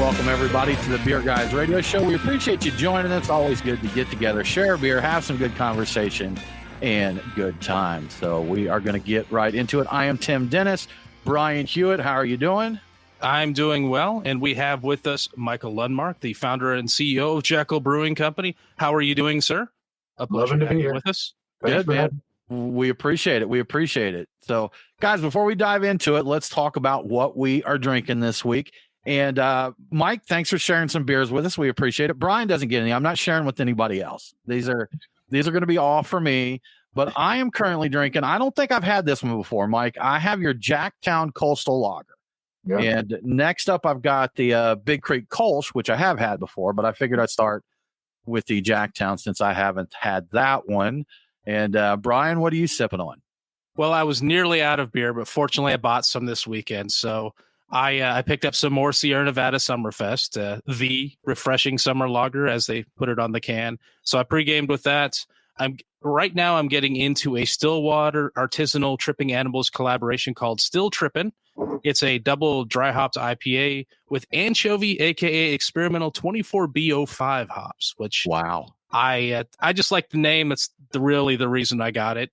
Welcome, everybody, to the Beer Guys Radio Show. We appreciate you joining us. Always good to get together, share a beer, have some good conversation, and good time. So we are going to get right into it. I am Tim Dennis. Brian Hewitt, how are you doing? I'm doing well, and we have with us Michael Lundmark, the founder and CEO of Jekyll Brewing Company. How are you doing, sir? A pleasure Loving to to have be you here with us. Good, man. We appreciate it. We appreciate it. So, guys, before we dive into it, let's talk about what we are drinking this week. And Mike, thanks for sharing some beers with us. We appreciate it. Brian doesn't get any. I'm not sharing with anybody else. These are going to be all for me. But I am currently drinking. I don't think I've had this one before, Mike. I have your Jacktown Coastal Lager. Yep. And next up, I've got the Big Creek Kolsch, which I have had before, but I figured I'd start with the Jacktown since I haven't had that one. And Brian, what are you sipping on? Well, I was nearly out of beer, but fortunately I bought some this weekend. So I picked up some more Sierra Nevada Summerfest, the refreshing summer lager, as they put it on the can. So I pre-gamed with that. Right now I'm getting into a Stillwater artisanal Tripping Animals collaboration called Still Trippin'. It's a double dry hopped IPA with anchovy, aka experimental 24B05 hops. Which wow, I just like the name. It's really the reason I got it.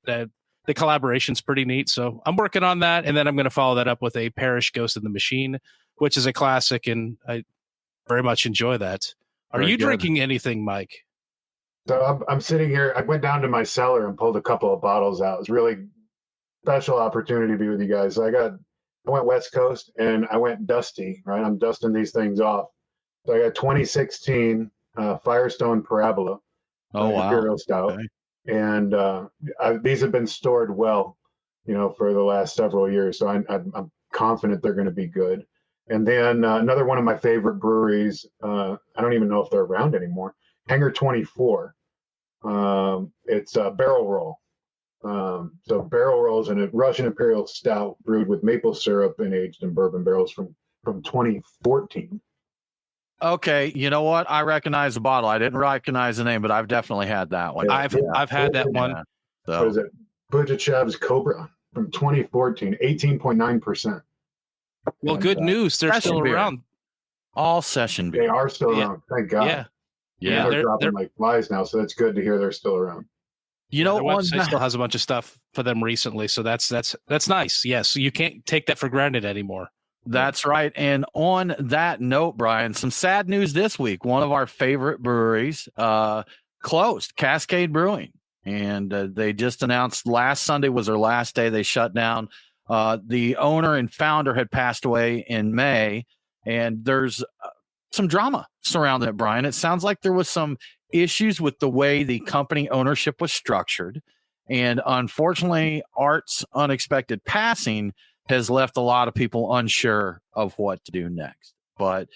The collaboration's pretty neat, so I'm working on that, and then I'm going to follow that up with a Parish Ghost in the Machine, which is a classic, and I very much enjoy that. Are you drinking anything, Mike? So I'm sitting here. I went down to my cellar and pulled a couple of bottles out. It was really special opportunity to be with you guys. So I went West Coast and I went dusty, right? I'm dusting these things off. So I got 2016 Firestone Parabola. Oh, wow. Imperial Stout. Okay. And these have been stored well, for the last several years. So I'm confident they're going to be good. And then another one of my favorite breweries, I don't even know if they're around anymore, Hangar 24. It's a barrel roll. So barrel rolls and a Russian Imperial Stout brewed with maple syrup and aged in bourbon barrels from 2014. Okay, you know what? I recognize the bottle. I didn't recognize the name, but I've definitely had that one. I've had that one. So. What is it? Bujachev's Cobra from 2014, 18.9%. Well, good news. They're still around. All session beer. They are still around. Thank God. Yeah. They're dropping like flies now, so that's good to hear they're still around. Their website still has a bunch of stuff for them recently, so that's nice. Yes, you can't take that for granted anymore. That's right. And on that note, Brian, some sad news this week. One of our favorite breweries closed, Cascade Brewing. And they just announced last Sunday was their last day. They shut down. The owner and founder had passed away in May. And there's some drama surrounding it, Brian. It sounds like there was some issues with the way the company ownership was structured. And unfortunately, Art's unexpected passing has left a lot of people unsure of what to do next. But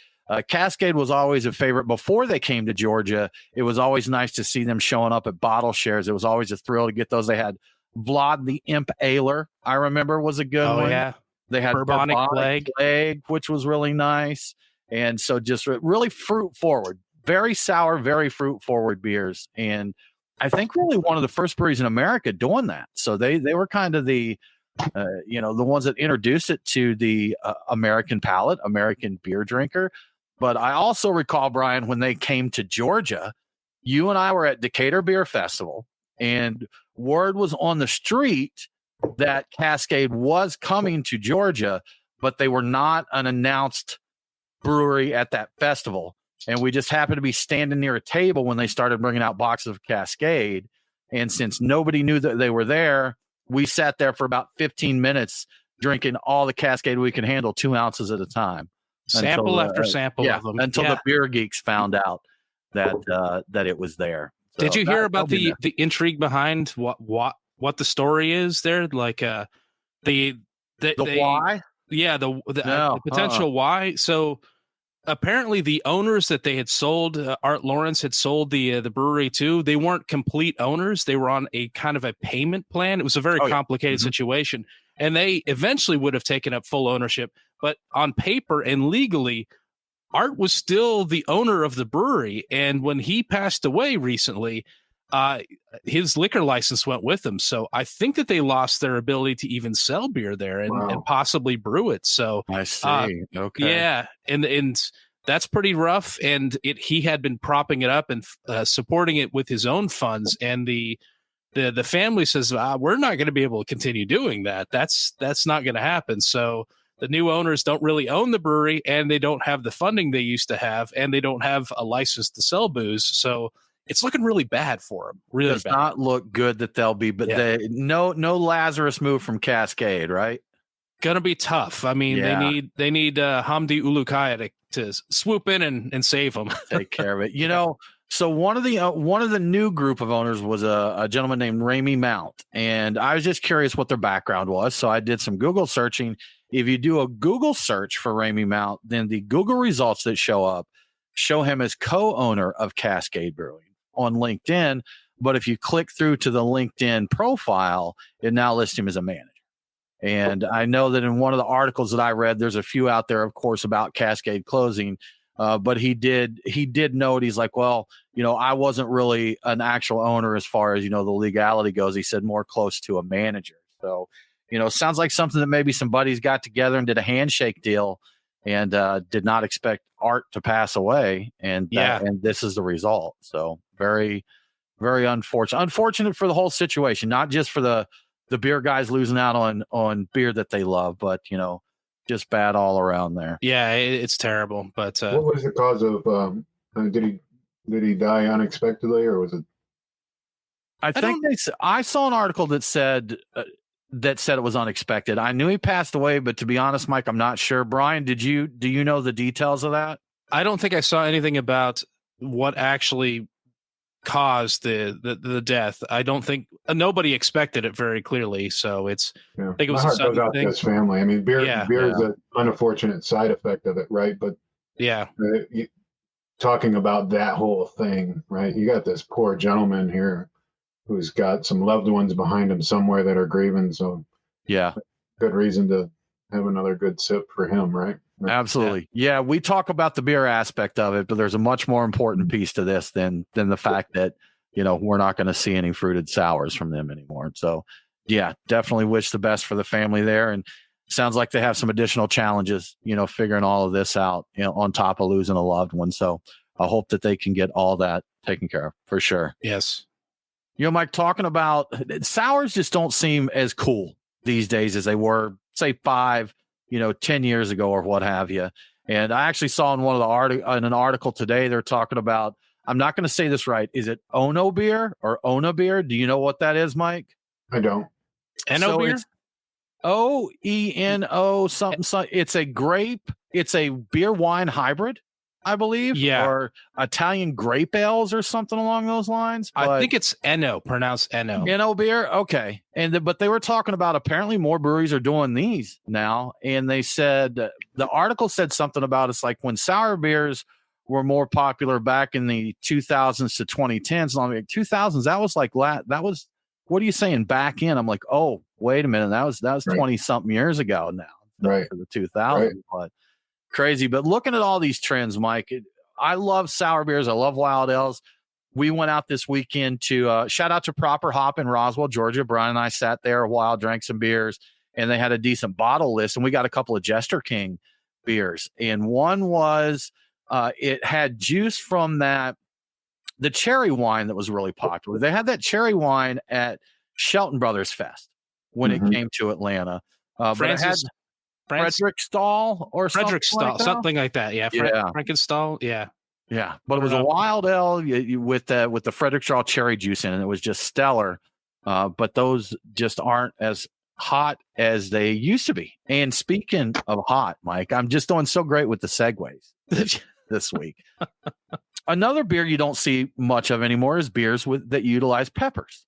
Cascade was always a favorite. Before they came to Georgia, it was always nice to see them showing up at bottle shares. It was always a thrill to get those. They had Vlad the Imp Ale, I remember, was a good one. Yeah. They had Bourbonic Plague, which was really nice. And so just really fruit forward, very sour, very fruit forward beers. And I think really one of the first breweries in America doing that. So they were kind of the ones that introduced it to the American palate, American beer drinker. But I also recall, Brian, when they came to Georgia, you and I were at Decatur Beer Festival, and word was on the street that Cascade was coming to Georgia, but they were not an announced brewery at that festival. And we just happened to be standing near a table when they started bringing out boxes of Cascade. And since nobody knew that they were there, we sat there for about 15 minutes drinking all the Cascade we could handle, 2 ounces at a time. Sample after sample of them. Until the beer geeks found out that it was there. So did you hear about the intrigue behind what the story is there? Like the why? Yeah, the potential why. So apparently the owners that they had sold, Art Lawrence had sold the brewery to, they weren't complete owners. They were on a kind of a payment plan. It was a very complicated situation. And they eventually would have taken up full ownership. But on paper and legally, Art was still the owner of the brewery. And when he passed away recently, his liquor license went with him. So I think that they lost their ability to even sell beer there and possibly brew it. So I see. Okay. Yeah. And that's pretty rough. And he had been propping it up and supporting it with his own funds. And the family says, we're not going to be able to continue doing that. That's not going to happen. So the new owners don't really own the brewery, and they don't have the funding they used to have, and they don't have a license to sell booze. So it's looking really bad for them. Really does bad. Not look good that they'll be, but no Lazarus move from Cascade, right? Gonna be tough. I mean, they need Hamdi Ulukaya to swoop in and save them. Take care of it. So one of the new group of owners was a gentleman named Ramey Mount, and I was just curious what their background was. So I did some Google searching. If you do a Google search for Ramey Mount, then the Google results that show up show him as co-owner of Cascade Brewing on LinkedIn. But if you click through to the LinkedIn profile, it now lists him as a manager. And I know that in one of the articles that I read, there's a few out there, of course, about Cascade closing. But he did note, he's like, well, I wasn't really an actual owner as far as, the legality goes. He said more close to a manager. So, sounds like something that maybe some buddies got together and did a handshake deal and did not expect Art to pass away. And this is the result. So very, very unfortunate for the whole situation, not just for the beer guys losing out on beer that they love, but, just bad all around there. Yeah, it's terrible. But what was the cause of? Did he die unexpectedly, or was it? I saw an article that said it was unexpected. I knew he passed away, but to be honest, Mike, I'm not sure. Brian, do you know the details of that? I don't think I saw anything about what actually caused the death. I don't think nobody expected it very clearly. So I think it was my heart goes out to his family. I mean, beer is an unfortunate side effect of it, right? But talking about that whole thing, right? You got this poor gentleman here who's got some loved ones behind him somewhere that are grieving. So good reason to have another good sip for him, right? Absolutely. Yeah, we talk about the beer aspect of it, but there's a much more important piece to this than the fact that, we're not going to see any fruited sours from them anymore. So, definitely wish the best for the family there. And sounds like they have some additional challenges, figuring all of this out, on top of losing a loved one. So I hope that they can get all that taken care of for sure. Yes. Mike, talking about sours just don't seem as cool these days as they were, say, 5, 10 years ago or what have you. And I actually saw in in an article today, they're talking about, I'm not going to say this right. Is it Ono beer or Ona beer? Do you know what that is, Mike? I don't. Eno beer? It's OENO something. It's a grape. It's a beer wine hybrid, I believe. Yeah. Or Italian grape ales or something along those lines. But I think it's Eno, pronounced Eno. Eno beer. Okay. But they were talking about apparently more breweries are doing these now. And they said, the article said something about it's like when sour beers were more popular back in the 2000s to 2010s. And I'm like, 2000s, that was like, what are you saying back in? I'm like, oh, wait a minute. That was 20 something years ago now. Right. For the 2000s. But crazy. But looking at all these trends, Mike, I love sour beers. I love wild ales. We went out this weekend to shout out to Proper Hop in Roswell, Georgia. Brian and I sat there a while, drank some beers, and they had a decent bottle list. And we got a couple of Jester King beers. And one was, it had juice from the cherry wine that was really popular. They had that cherry wine at Shelton Brothers Fest when it came to Atlanta. But it had Frederick Stahl or something like that. Yeah. Frankenstall. Yeah. Yeah. But it was a wild ale with the Frederick Stahl cherry juice in it. It was just stellar. But those just aren't as hot as they used to be. And speaking of hot, Mike, I'm just doing so great with the segues this week. Another beer you don't see much of anymore is beers that utilize peppers.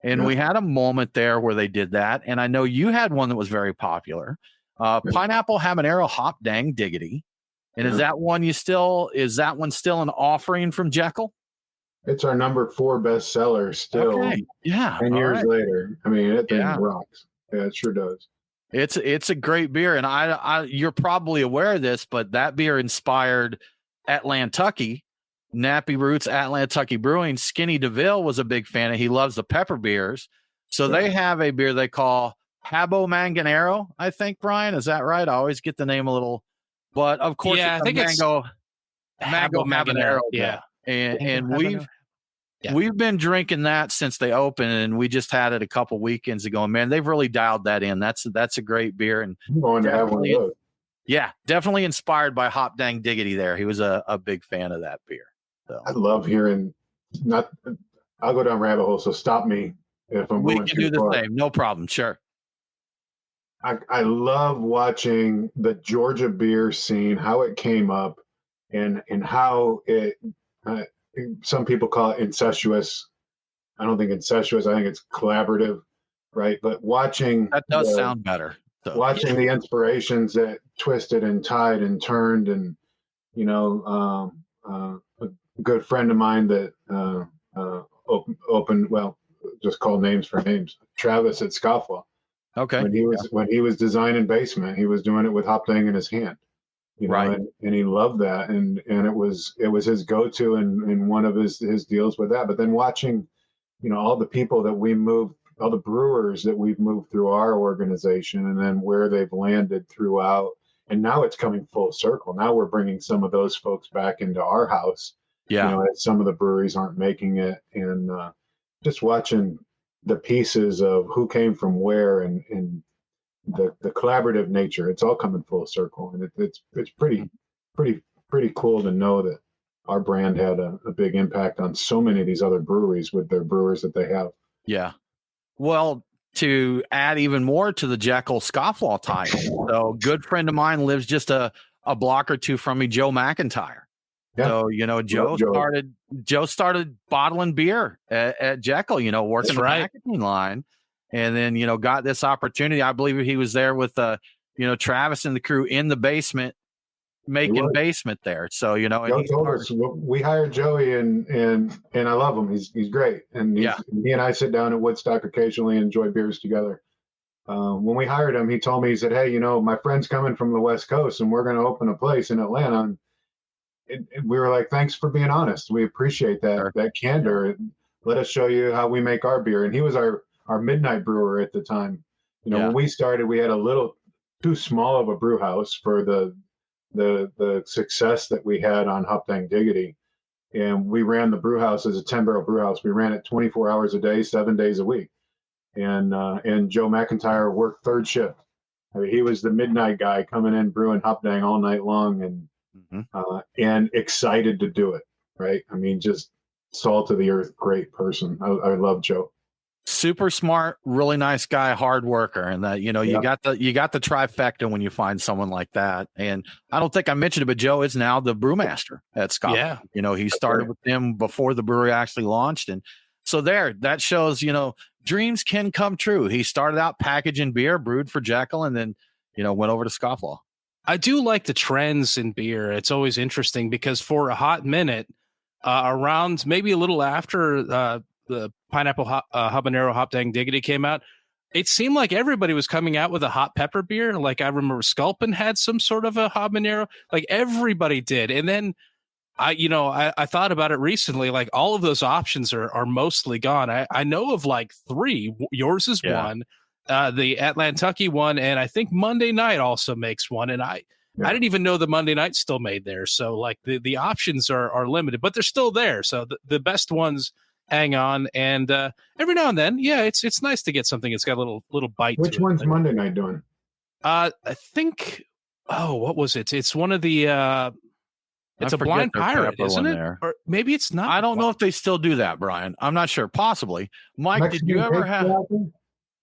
And we had a moment there where they did that. And I know you had one that was very popular. Pineapple habanero hop dang diggity. And is that one still an offering from Jekyll? It's our number 4 bestseller still. Okay. Yeah. 10 years later. I mean, it rocks. Yeah, it sure does. It's a great beer. And I you're probably aware of this, but that beer inspired Atlantucky, Nappy Roots, Atlantucky Brewing. Skinny DeVille was a big fan of. He loves the pepper beers. So they have a beer they call Habo Manganero, I think, Brian. Is that right? I always get the name a little, but of course, I think Mango habanero. Yeah. And we've been drinking that since they opened, and we just had it a couple weekends ago. Man, they've really dialed that in. That's a great beer, and I'm going to have one of those. Yeah, definitely inspired by Hop Dang Diggity there. He was a big fan of that beer. So I love hearing, I'll go down rabbit hole, so stop me if I'm we going can too do the far. same. No problem. Sure. I love watching the Georgia beer scene, how it came up, and how it, some people call it incestuous. I don't think incestuous. I think it's collaborative, right? But watching that does sound better. So, watching the inspirations that twisted and tied and turned, and a good friend of mine that opened, well, just call names for names. Travis at Scofflaw. Okay. When he was designing Basement, he was doing it with Hop Dang in his hand. Right. And he loved that, and it was his go-to and one of his deals with that. But then watching, all the people that we moved, all the brewers that we've moved through our organization, and then where they've landed throughout, and now it's coming full circle. Now we're bringing some of those folks back into our house. Yeah. As some of the breweries aren't making it, and just watching the pieces of who came from where, and the collaborative nature. It's all coming full circle, and it's pretty cool to know that our brand had a big impact on so many of these other breweries with their brewers that they have. Yeah. Well, to add even more to the Jekyll Scofflaw tie, so good friend of mine lives just a block or two from me, Joe McIntyre. Yeah. So, Joe started bottling beer at Jekyll, working the packaging line, and then, got this opportunity. I believe he was there with, Travis and the crew in the basement, making basement there. So, Joe told us, we hired Joey, and I love him. He's great. And me and I sit down at Woodstock occasionally and enjoy beers together. When we hired him, he told me, he said, "Hey, my friend's coming from the West Coast, and we're going to open a place in Atlanta." And we were like, "Thanks for being honest. We appreciate that candor. Let us show you how we make our beer." And he was our midnight brewer at the time. When we started, we had a little too small of a brew house for the success that we had on Hop Dang Diggity. And we ran the brew house as a 10-barrel brew house. We ran it 24 hours a day, 7 days a week. And Joe McIntyre worked third shift. I mean, he was the midnight guy coming in, brewing Hop Dang all night long, and excited to do it. Right. I mean, just salt of the earth, great person. I love Joe. Super smart, really nice guy, hard worker, and that you got the trifecta when you find someone like that. And I don't think I mentioned it, but Joe is now the brewmaster at Scotland. Yeah. He started with them before the brewery actually launched, and so that shows dreams can come true. He started out packaging beer, brewed for Jekyll, and then went over to Scofflaw. I do like the trends in beer. It's always interesting because for a hot minute, around maybe a little after the pineapple habanero Hop Dang Diggity came out, it seemed like everybody was coming out with a hot pepper beer. Like I remember Sculpin had some sort of a habanero, like everybody did. And then I thought about it recently, like all of those options are mostly gone. I know of like 3. Yours is one, the Atlantucky one, and I think Monday Night also makes one. And I didn't even know the Monday Night still made there. So like the options are limited, but they're still there. So the best ones hang on, and every now and then, it's nice to get something that's got a little bite. Which one's Monday Night doing? I think. Oh, what was it? It's one of the. It's a blind pirate, isn't it? There. Or maybe it's not. I don't know if they still do that, Brian. I'm not sure. Possibly. Mike, Mexican, did you ever have?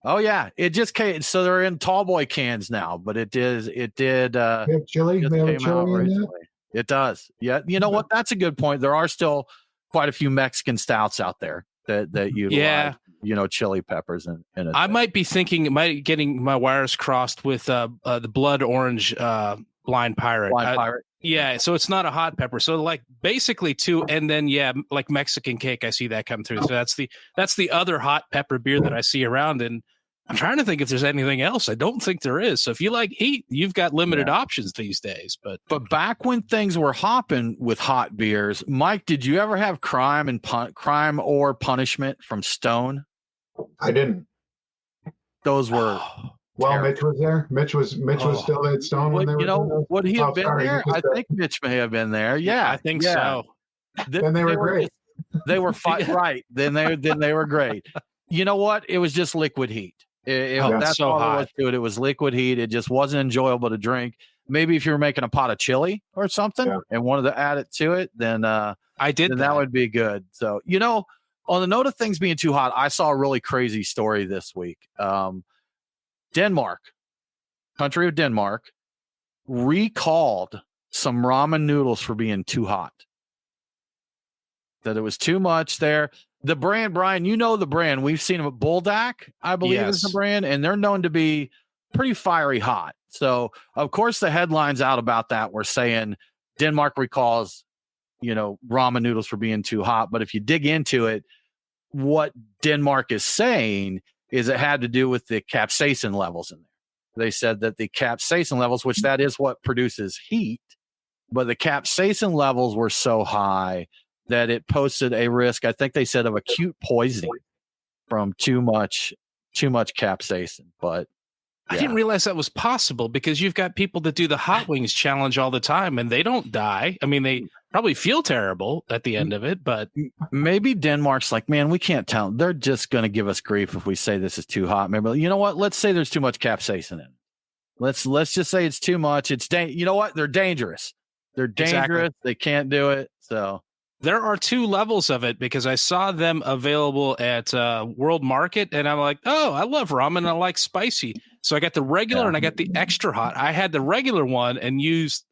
Oh yeah, it just came. So they're in tall boy cans now, but it did. Chili. They have chili in it does. Yeah. You know what? That's a good point. There are still quite a few Mexican stouts out there that utilize, chili peppers in it. I might be getting my wires crossed with the blood orange blind pirate. Yeah, so it's not a hot pepper. So like basically 2, and then like Mexican cake. I see that come through. So that's the other hot pepper beer that I see around, and I'm trying to think if there's anything else. I don't think there is. So if you like heat, you've got limited options these days. But back when things were hopping with hot beers, Mike, did you ever have Crime or Punishment from Stone? I didn't. Those were Well, Mitch was there. Mitch was still at Stone when they were doing those? Would he have been there? I think Mitch may have been there. Yeah, I think so. Then they were great. They were right. Then they were great. You know what? It was just liquid heat. That's so all hot. it was to it. It was liquid heat. It just wasn't enjoyable to drink. Maybe if you were making a pot of chili or something and wanted to add it to it, then that would be good. So, on the note of things being too hot, I saw a really crazy story this week. Denmark, country of Denmark, recalled some ramen noodles for being too hot. That it was too much there. The brand, Brian, the brand. We've seen them at Bulldog, I believe is the brand, and they're known to be pretty fiery hot. So, of course, the headlines out about that were saying Denmark recalls, ramen noodles for being too hot. But if you dig into it, what Denmark is saying is it had to do with the capsaicin levels in there. They said that the capsaicin levels, which that is what produces heat, but the capsaicin levels were so high that it posted a risk, I think they said, of acute poisoning from too much capsaicin. But I didn't realize that was possible, because you've got people that do the hot wings challenge all the time and they don't die. I mean, they probably feel terrible at the end of it, but maybe Denmark's like, man, we can't tell. They're just going to give us grief if we say this is too hot. Maybe, you know what? Let's say there's too much capsaicin in it. Let's just say it's too much. You know what? They're dangerous. They're dangerous. Exactly. They can't do it. So there are two levels of it, because I saw them available at World Market, and I'm like, oh, I love ramen. I like spicy. So I got the regular and I got the extra hot. I had the regular one and used,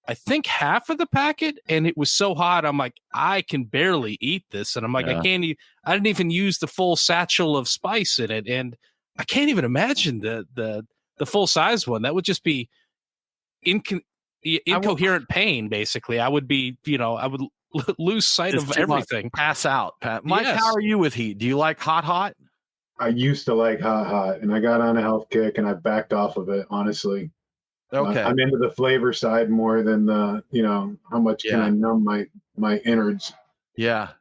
I think, half of the packet, and it was so hot. I'm like, I can barely eat this. And I'm like, I didn't even use the full satchel of spice in it. And I can't even imagine the full size one. That would just be incoherent pain. Basically, I would be, I would lose sight of everything. Pass out, Pat. Mike, how are you with heat? Do you like hot? I used to like hot, and I got on a health kick, and I backed off of it, honestly. Okay. I'm into the flavor side more than the, how much can I numb my innards. Yeah.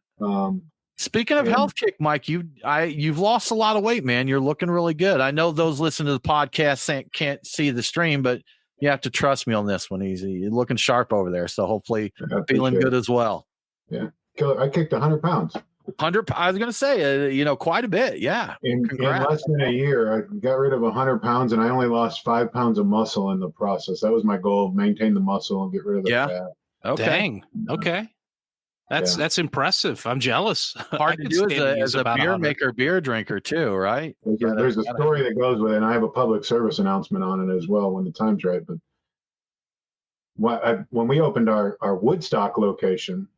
Speaking of health kick, Mike, you've lost a lot of weight, man. You're looking really good. I know those listening to the podcast can't see the stream, but you have to trust me on this one, Easy. You're looking sharp over there, so hopefully feeling good as well. Yeah. I kicked 100 pounds. 100. I was going to say, quite a bit. Yeah. In less than a year, I got rid of 100 pounds, and I only lost 5 pounds of muscle in the process. That was my goal: maintain the muscle and get rid of the fat. Okay. Dang. Okay. That's impressive. I'm jealous. Hard to do as a beer maker, beer drinker too, right? There's a story that goes with it, and I have a public service announcement on it as well when the time's right. But when we opened our Woodstock location,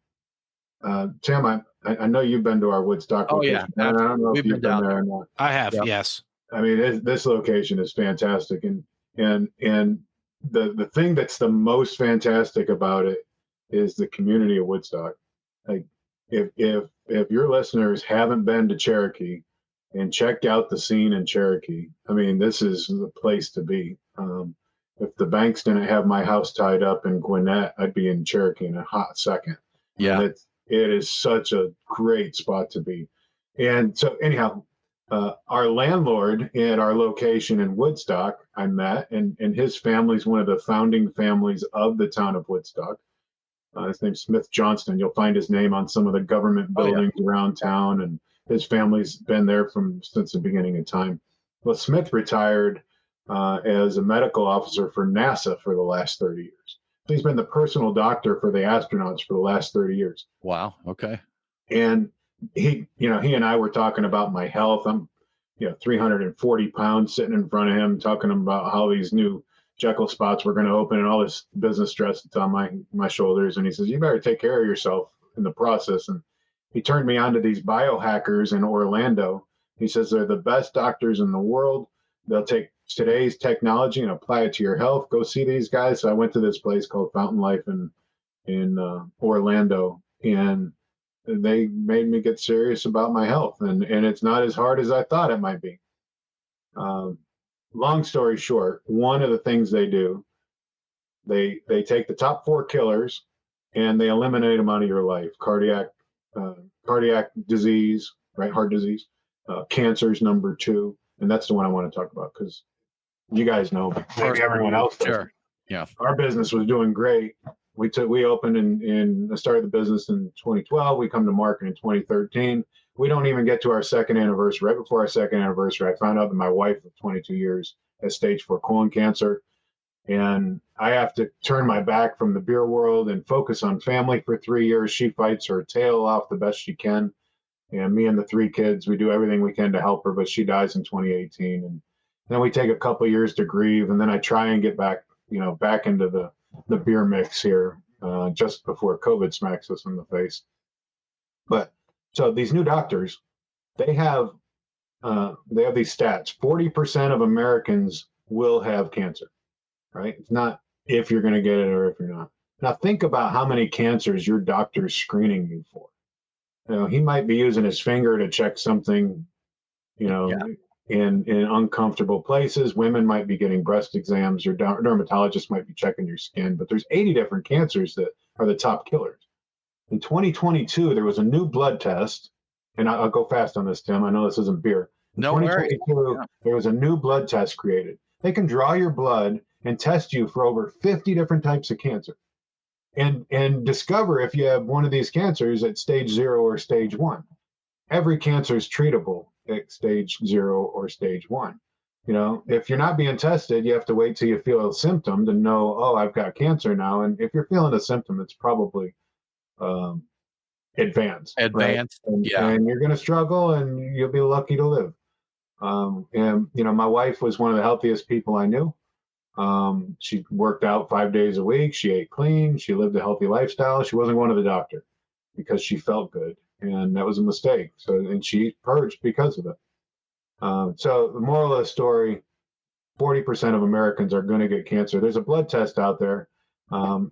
Tim, I know you've been to our Woodstock location. Yeah, I don't know if you've been there or not. I have, yes. I mean, this location is fantastic, and the thing that's the most fantastic about it is the community of Woodstock. Like, if your listeners haven't been to Cherokee and checked out the scene in Cherokee, I mean, this is the place to be. If the banks didn't have my house tied up in Gwinnett, I'd be in Cherokee in a hot second. Yeah. It is such a great spot to be. And so anyhow, our landlord at our location in Woodstock, I met, and his family's one of the founding families of the town of Woodstock. His name's Smith Johnston. You'll find his name on some of the government buildings around town, and his family's been there since the beginning of time. Well, Smith retired as a medical officer for NASA for the last 30 years. He's been the personal doctor for the astronauts for the last 30 years. Wow. Okay. And he and I were talking about my health. I'm, 340 pounds sitting in front of him, talking about how these new Jekyll spots were going to open and all this business stress that's on my shoulders. And he says, you better take care of yourself in the process. And he turned me on to these biohackers in Orlando. He says, they're the best doctors in the world. They'll take today's technology and apply it to your health. Go see these guys. So I went to this place called Fountain Life in Orlando, and they made me get serious about my health. And it's not as hard as I thought it might be. Long story short, one of the things they do, they take the top 4 killers and they eliminate them out of your life. Cardiac disease, right? Heart disease. Cancer's number 2. And that's the one I want to talk about because you guys know, but maybe everyone else does. Sure. Yeah. Our business was doing great. We opened in started the business in 2012. We come to market in 2013. We don't even get to our second anniversary. Right before our second anniversary, I found out that my wife of 22 years has stage 4 colon cancer. And I have to turn my back from the beer world and focus on family for 3 years. She fights her tail off the best she can. And me and the 3 kids, we do everything we can to help her, but she dies in 2018. And then we take a couple of years to grieve. And then I try and get back into the beer mix here just before COVID smacks us in the face. But so these new doctors, they have these stats. 40% of Americans will have cancer, right? It's not if you're going to get it or if you're not. Now think about how many cancers your doctor's screening you for. He might be using his finger to check something, in uncomfortable places. Women might be getting breast exams. Your dermatologist might be checking your skin. But there's 80 different cancers that are the top killers. In 2022, there was a new blood test, and I'll go fast on this, Tim. I know this isn't beer. In 2022, there was a new blood test created. They can draw your blood and test you for over 50 different types of cancer, and discover if you have one of these cancers at stage 0 or stage 1. Every cancer is treatable at stage 0 or stage 1. If you're not being tested, you have to wait till you feel a symptom to know, oh, I've got cancer now. And if you're feeling a symptom, it's probably advanced. Right? And you're going to struggle, and you'll be lucky to live. My wife was one of the healthiest people I knew. She worked out 5 days a week. She ate clean. She lived a healthy lifestyle. She wasn't going to the doctor because she felt good, and that was a mistake. And she purged because of it. So the moral of the story, 40% of Americans are going to get cancer. There's a blood test out there.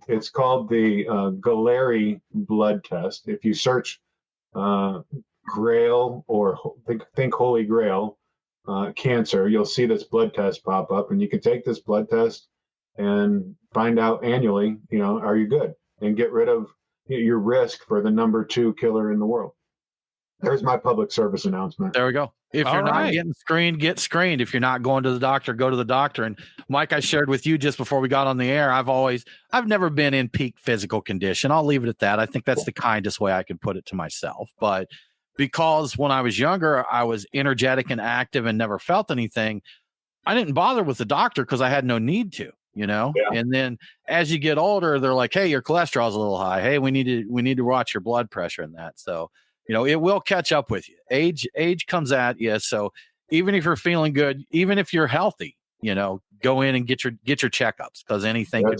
It's called the Galleri blood test. If you search Grail or think Holy Grail cancer, you'll see this blood test pop up, and you can take this blood test and find out annually, are you good, and get rid of your risk for the number 2 killer in the world. There's my public service announcement. There we go. If you're not getting screened, get screened. If you're not going to the doctor, go to the doctor. And Mike, I shared with you just before we got on the air, I've never been in peak physical condition. I'll leave it at that. I think that's the kindest way I can put it to myself. But because when I was younger, I was energetic and active and never felt anything, I didn't bother with the doctor because I had no need to, Yeah. And then as you get older, they're like, hey, your cholesterol's a little high. Hey, we need to watch your blood pressure and that. So, it will catch up with you. Age comes at you. So even if you're feeling good, even if you're healthy, go in and get your checkups, because anything could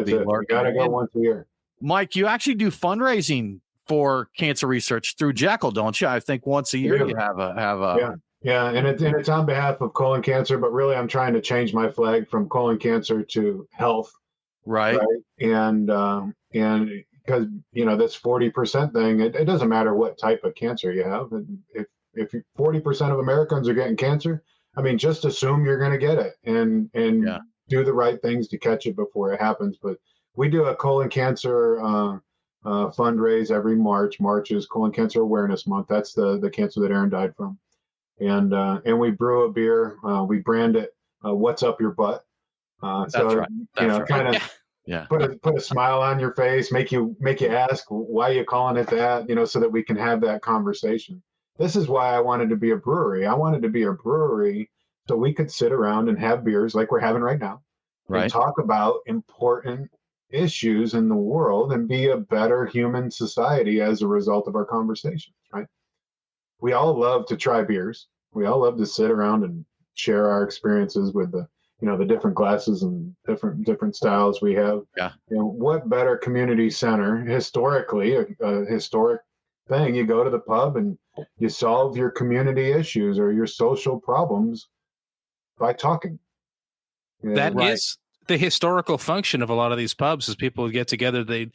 be You gotta go once a year. Mike, you actually do fundraising for cancer research through Jekyll, don't you? I think once a year you have a and it's on behalf of colon cancer, but really I'm trying to change my flag from colon cancer to health. Right. And because this 40% thing, it doesn't matter what type of cancer you have. If 40% of Americans are getting cancer, just assume you're going to get it, and do the right things to catch it before it happens. But we do a colon cancer fundraise every March. March is Colon Cancer Awareness Month. That's the cancer that Aaron died from. And we brew a beer. We brand it "What's Up Your Butt." That's right. Kind of put a smile on your face, make you ask why you calling it that, so that we can have that conversation. This is why I wanted to be a brewery. I wanted to be a brewery so we could sit around and have beers like we're having right now, and talk about important issues in the world and be a better human society as a result of our conversations, right? We all love to try beers. We all love to sit around and share our experiences with the different glasses and different styles we have. Yeah. What better community center, historically, a historic thing, you go to the pub and you solve your community issues or your social problems by talking. That is the historical function of a lot of these pubs, is people would get together, they'd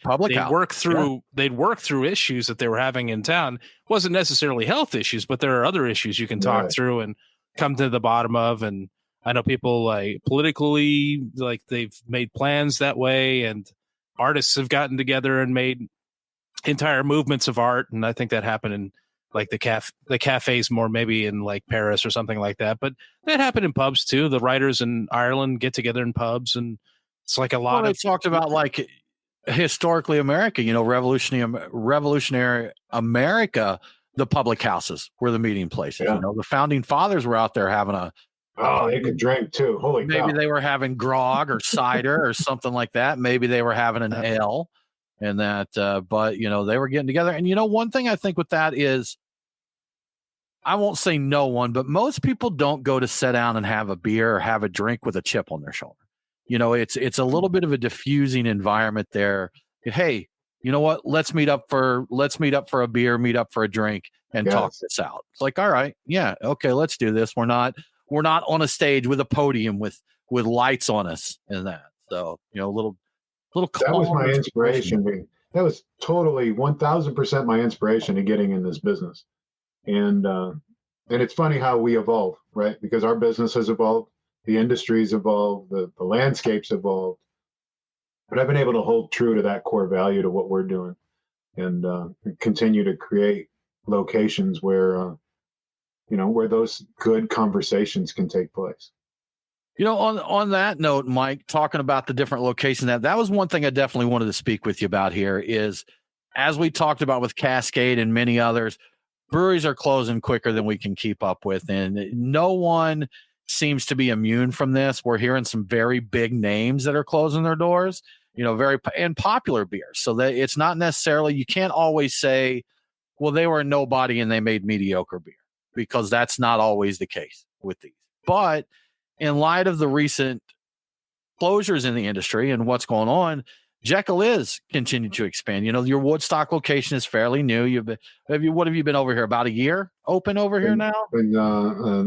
work through issues that they were having in town. It wasn't necessarily health issues, but there are other issues you can talk through and come to the bottom of. And I know people politically, they've made plans that way, and artists have gotten together and made entire movements of art. And I think that happened in like the cafes more maybe in like Paris or something like that. But that happened in pubs too. The writers in Ireland get together in pubs, and it's like a lot They of talked about like historically America, revolutionary America, the public houses were the meeting places. Yeah. You know, the founding fathers were out there having they could drink too. Holy cow. Maybe they were having grog or cider or something like that. Maybe they were having an ale and that, but you know, they were getting together. And you know, one thing I think with that is, I won't say no one, but most people don't go to sit down and have a beer or have a drink with a chip on their shoulder. You know, it's a little bit of a diffusing environment there. Hey, you know what? Let's meet up for a beer, meet up for a drink, and talk this out. It's like, all right, yeah, okay, let's do this. We're not on a stage with a podium with lights on us and that. So, you know, little. That was my inspiration. That was totally 1,000% my inspiration in getting in this business. And it's funny how we evolve, right? Because our business has evolved, the industry's evolved, the landscape's evolved. But I've been able to hold true to that core value to what we're doing, and continue to create locations where where those good conversations can take place. You know, on that note, Mike, talking about the different locations, that was one thing I definitely wanted to speak with you about here is, as we talked about with Cascade and many others, breweries are closing quicker than we can keep up with. And no one seems to be immune from this. We're hearing some very big names that are closing their doors, you know, and popular beers. So that it's not necessarily, you can't always say, well, they were a nobody and they made mediocre beer, because that's not always the case with these. But in light of the recent closures in the industry and what's going on, Jekyll is continuing to expand. You know, your Woodstock location is fairly new. What have you been over here? About a year open over here now? Been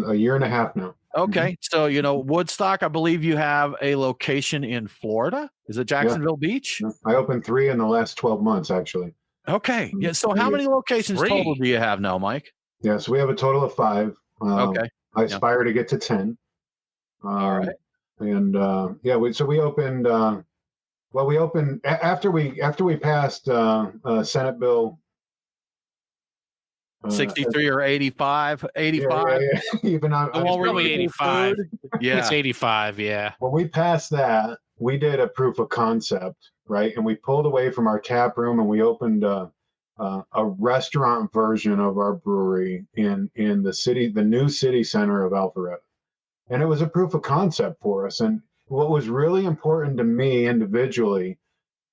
a year and a half now. Okay. So, you know, Woodstock, I believe you have a location in Florida. Is it Jacksonville Beach? I opened 3 in the last 12 months, actually. Okay. Yeah. So how many locations total do you have now, Mike? Yeah. So we have a total of 5. Okay. I aspire to get to 10. All right. And we opened. We opened after we passed Senate Bill 63 or 85. 85. Yeah. Even on probably 85. Yeah, it's 85. Yeah. When we passed that, we did a proof of concept, right? And we pulled away from our tap room and we opened a restaurant version of our brewery in the new city center of Alpharetta. And it was a proof of concept for us. And what was really important to me individually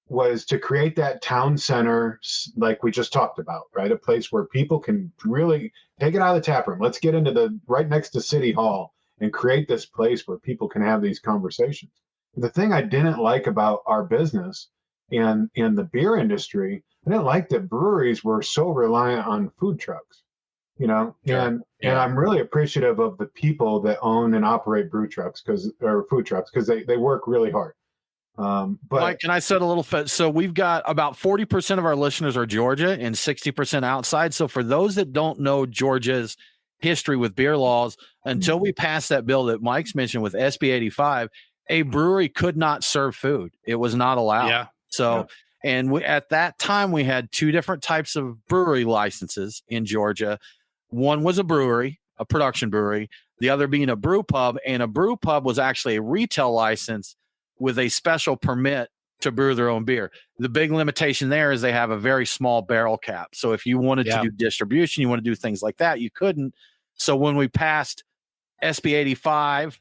was to create that town center, like we just talked about, right? A place where people can really take it out of the tap room. Let's get into right next to City Hall and create this place where people can have these conversations. The thing I didn't like about our business and in the beer industry, I didn't like that breweries were so reliant on food trucks, you know, and I'm really appreciative of the people that own and operate food trucks because they work really hard. But Mike, can I set a little so we've got about 40% of our listeners are Georgia and 60% outside. So for those that don't know Georgia's history with beer laws, until we passed that bill that Mike's mentioned with SB 85, a brewery could not serve food. It was not allowed. Yeah. So, and at that time we had 2 different types of brewery licenses in Georgia. One was a brewery, a production brewery, the other being a brew pub, and a brew pub was actually a retail license with a special permit to brew their own beer. The big limitation there is they have a very small barrel cap. So if you wanted to do distribution, you want to do things like that, you couldn't. So when we passed SB 85,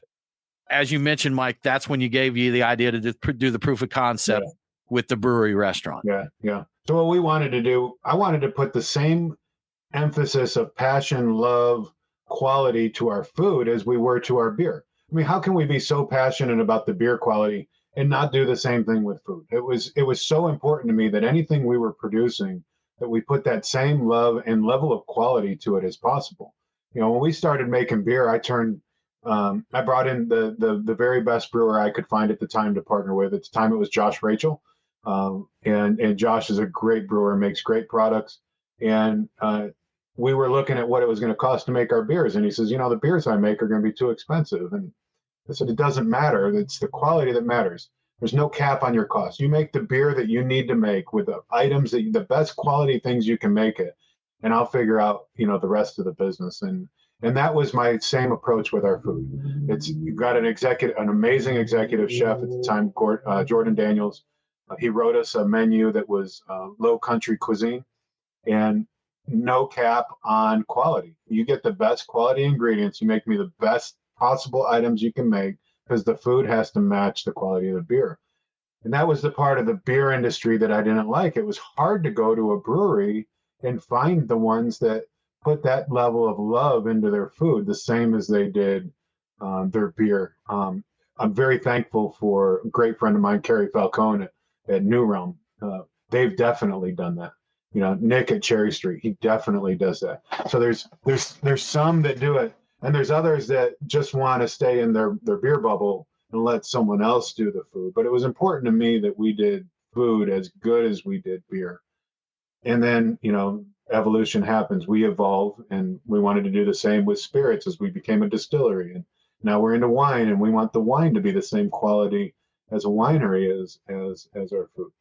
as you mentioned, Mike, that's when you gave you the idea to do the proof of concept with the brewery restaurant. Yeah. So what we wanted to do, I wanted to put the same emphasis of passion, love, quality to our food as we were to our beer. I mean, how can we be so passionate about the beer quality and not do the same thing with food? It was so important to me that anything we were producing, that we put that same love and level of quality to it as possible. You know, when we started making beer, I brought in the very best brewer I could find at the time to partner with. At the time, it was Josh Rachel. And Josh is a great brewer, makes great products. And we were looking at what it was going to cost to make our beers. And he says, you know, the beers I make are going to be too expensive. And I said, it doesn't matter. It's the quality that matters. There's no cap on your cost. You make the beer that you need to make with the items, the best quality things you can make it. and I'll figure out, the rest of the business. And that was my same approach with our food. You've got an amazing executive chef at the time, Jordan Daniels. He wrote us a menu that was low country cuisine and no cap on quality. You get the best quality ingredients. You make me the best possible items you can make, because the food has to match the quality of the beer. And that was the part of the beer industry that I didn't like. It was hard to go to a brewery and find the ones that put that level of love into their food, the same as they did their beer. I'm very thankful for a great friend of mine, Kerry Falcone at New Realm. They've definitely done that. Nick at Cherry Street, he definitely does that. So there's some that do it, and there's others that just want to stay in their beer bubble and let someone else do the food. But it was important to me that we did food as good as we did beer. And then, evolution happens. We evolve, and we wanted to do the same with spirits as we became a distillery. And now we're into wine, and we want the wine to be the same quality as a winery as our food.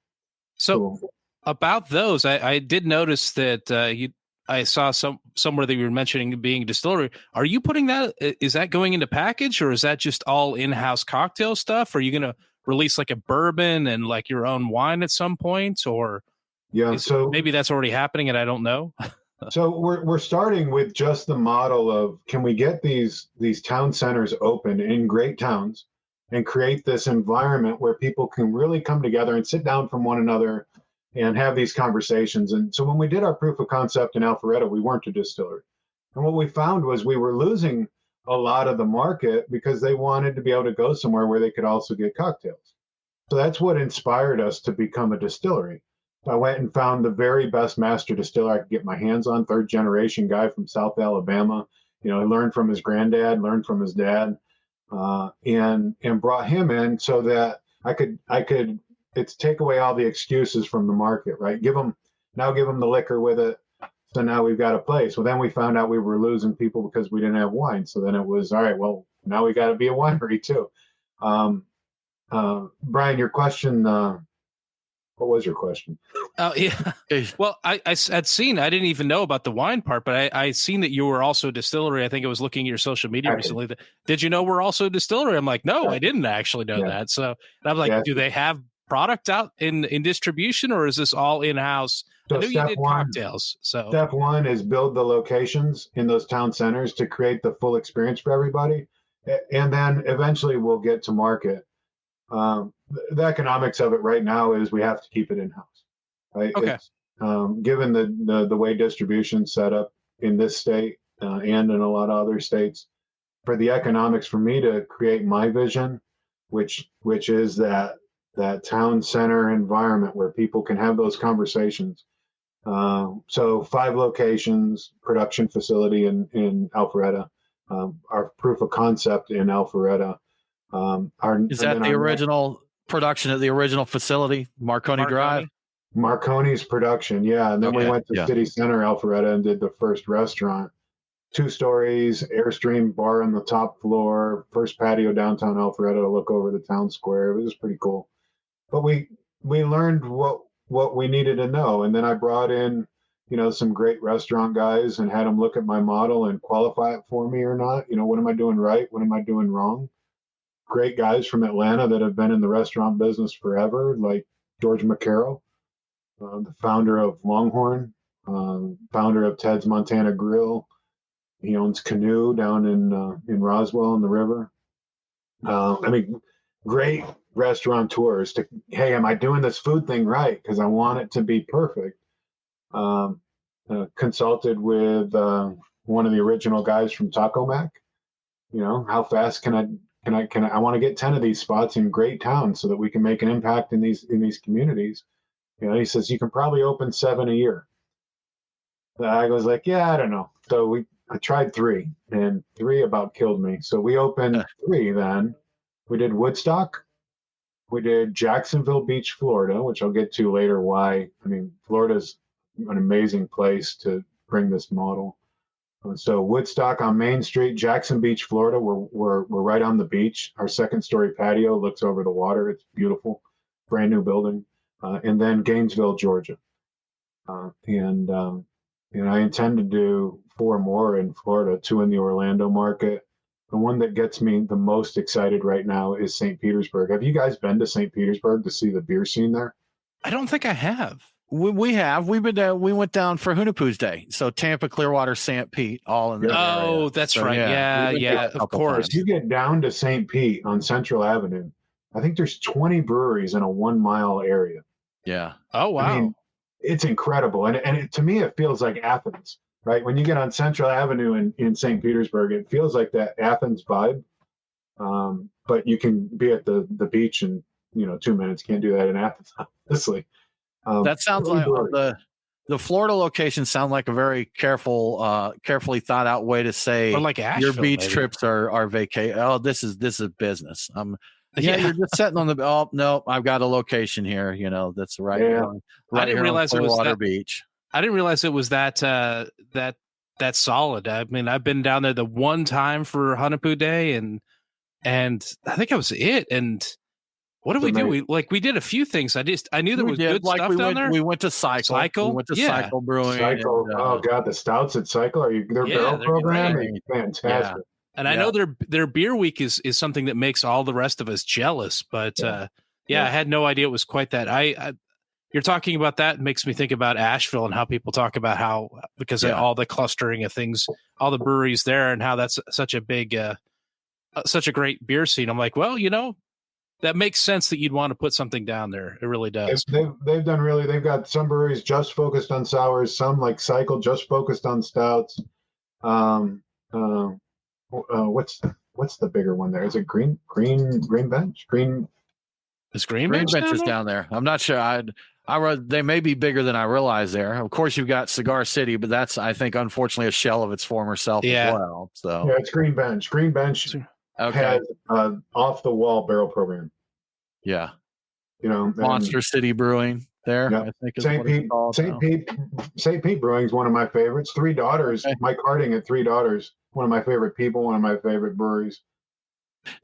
So about those, I did notice that I saw somewhere that you were mentioning being a distillery. Are you putting that? Is that going into package, or is that just all in-house cocktail stuff? Are you going to release like a bourbon and like your own wine at some point, or so maybe that's already happening and I don't know? So we're starting with just the model of, can we get these town centers open in great towns and create this environment where people can really come together and sit down from one another and have these conversations. And so when we did our proof of concept in Alpharetta, we weren't a distillery. And what we found was we were losing a lot of the market because they wanted to be able to go somewhere where they could also get cocktails. So that's what inspired us to become a distillery. I went and found the very best master distiller I could get my hands on, third generation guy from South Alabama. He learned from his granddad, learned from his dad, and brought him in so that I could it's take away all the excuses from the market, right? Give them the liquor with it. So now we've got a place. Well, then we found out we were losing people because we didn't have wine. So then it was, all right, well, now we got to be a winery too. Brian, your question, what was your question? Oh, yeah. Well, I had seen, I didn't even know about the wine part, but I seen that you were also a distillery. I think I was looking at your social media recently. Did you know we're also a distillery? I'm like, no, I didn't actually know that. So and I'm like, do they have product out in distribution, or is this all in-house? So I knew you did cocktails. So step one is build the locations in those town centers to create the full experience for everybody. And then eventually we'll get to market. The economics of it right now is we have to keep it in-house. Right? Okay. Given the way distribution's set up in this state and in a lot of other states, for the economics for me to create my vision, which is that town center environment where people can have those conversations. So 5 locations, production facility in Alpharetta, our proof of concept in Alpharetta. Is that the original production at the original facility, Marconi Drive? Marconi's production, yeah. And then we went to City Center, Alpharetta, and did the first restaurant. 2 stories, Airstream bar on the top floor, first patio downtown Alpharetta to look over the town square. It was pretty cool. But we learned what we needed to know. And then I brought in, some great restaurant guys and had them look at my model and qualify it for me or not. What am I doing right? What am I doing wrong? Great guys from Atlanta that have been in the restaurant business forever, like George McCarroll, the founder of Longhorn, founder of Ted's Montana Grill. He owns Canoe down in Roswell on the river. Great restaurateurs to, hey, am I doing this food thing right? Because I want it to be perfect. Consulted with one of the original guys from Taco Mac. How fast can I want to get 10 of these spots in great towns so that we can make an impact in these communities. He says you can probably open 7 a year. I was like, yeah, I don't know. So I tried 3, and 3 about killed me. So we opened 3 then. We did Woodstock. We did Jacksonville Beach, Florida, which I'll get to later why. Florida's an amazing place to bring this model. So Woodstock on Main Street, Jackson Beach, Florida. We're right on the beach. Our 2nd-story patio looks over the water. It's beautiful, brand new building. And then Gainesville, Georgia. and I intend to do 4 more in Florida, 2 in the Orlando market. The one that gets me the most excited right now is St. Petersburg. Have you guys been to St. Petersburg to see the beer scene there? I don't think I have. We have. We've been down, we went down for Hunapoo's Day. So Tampa, Clearwater, St. Pete, all in that area. Oh, that's So, right. Yeah, of course. If you get down to St. Pete on Central Avenue, I think there's 20 breweries in a 1 mile area. Yeah. Oh, wow. I mean, it's incredible. And to me, it feels like Athens, right? When you get on Central Avenue in St. Petersburg, it feels like that Athens vibe. But you can be at the beach in, 2 minutes. Can't do that in Athens, obviously. That sounds like the Florida locations sound like a very carefully thought out way to say, or like Asheville, your beach maybe. trips are vacation. Oh, this is business. You're just sitting on the. Oh no, I've got a location here. That's right. Yeah. Right. I didn't realize it was Clearwater that Beach. I didn't realize it was that solid. I mean, I've been down there the one time for Hunapoo Day, and I think that was it. And what did we do? We did a few things. I knew there was good stuff down there. We went to Cycle. We went to Cycle Brewing. Cycle. Oh God, the stouts at Cycle. Their barrel program is fantastic. Yeah. And I know their beer week is something that makes all the rest of us jealous. But I had no idea it was quite that. You're talking about that makes me think about Asheville and how people talk about how because of all the clustering of things, all the breweries there, and how that's such a big, such a great beer scene. I'm like, well, that makes sense that you'd want to put something down there. It really does. They've done really. They've got some breweries just focused on sours, some like Cycle just focused on stouts. What's the bigger one there? Is it Green Bench? Is Green Bench is down there? I'm not sure. They may be bigger than I realize there. Of course, you've got Cigar City, but that's, I think, unfortunately, a shell of its former self as well. So it's Green Bench. Green Bench has off the wall barrel program. Yeah, Monster City Brewing there. Yep. I think St. Pete Brewing is one of my favorites. Three Daughters. Okay. Mike Harding at Three Daughters. One of my favorite people. One of my favorite breweries.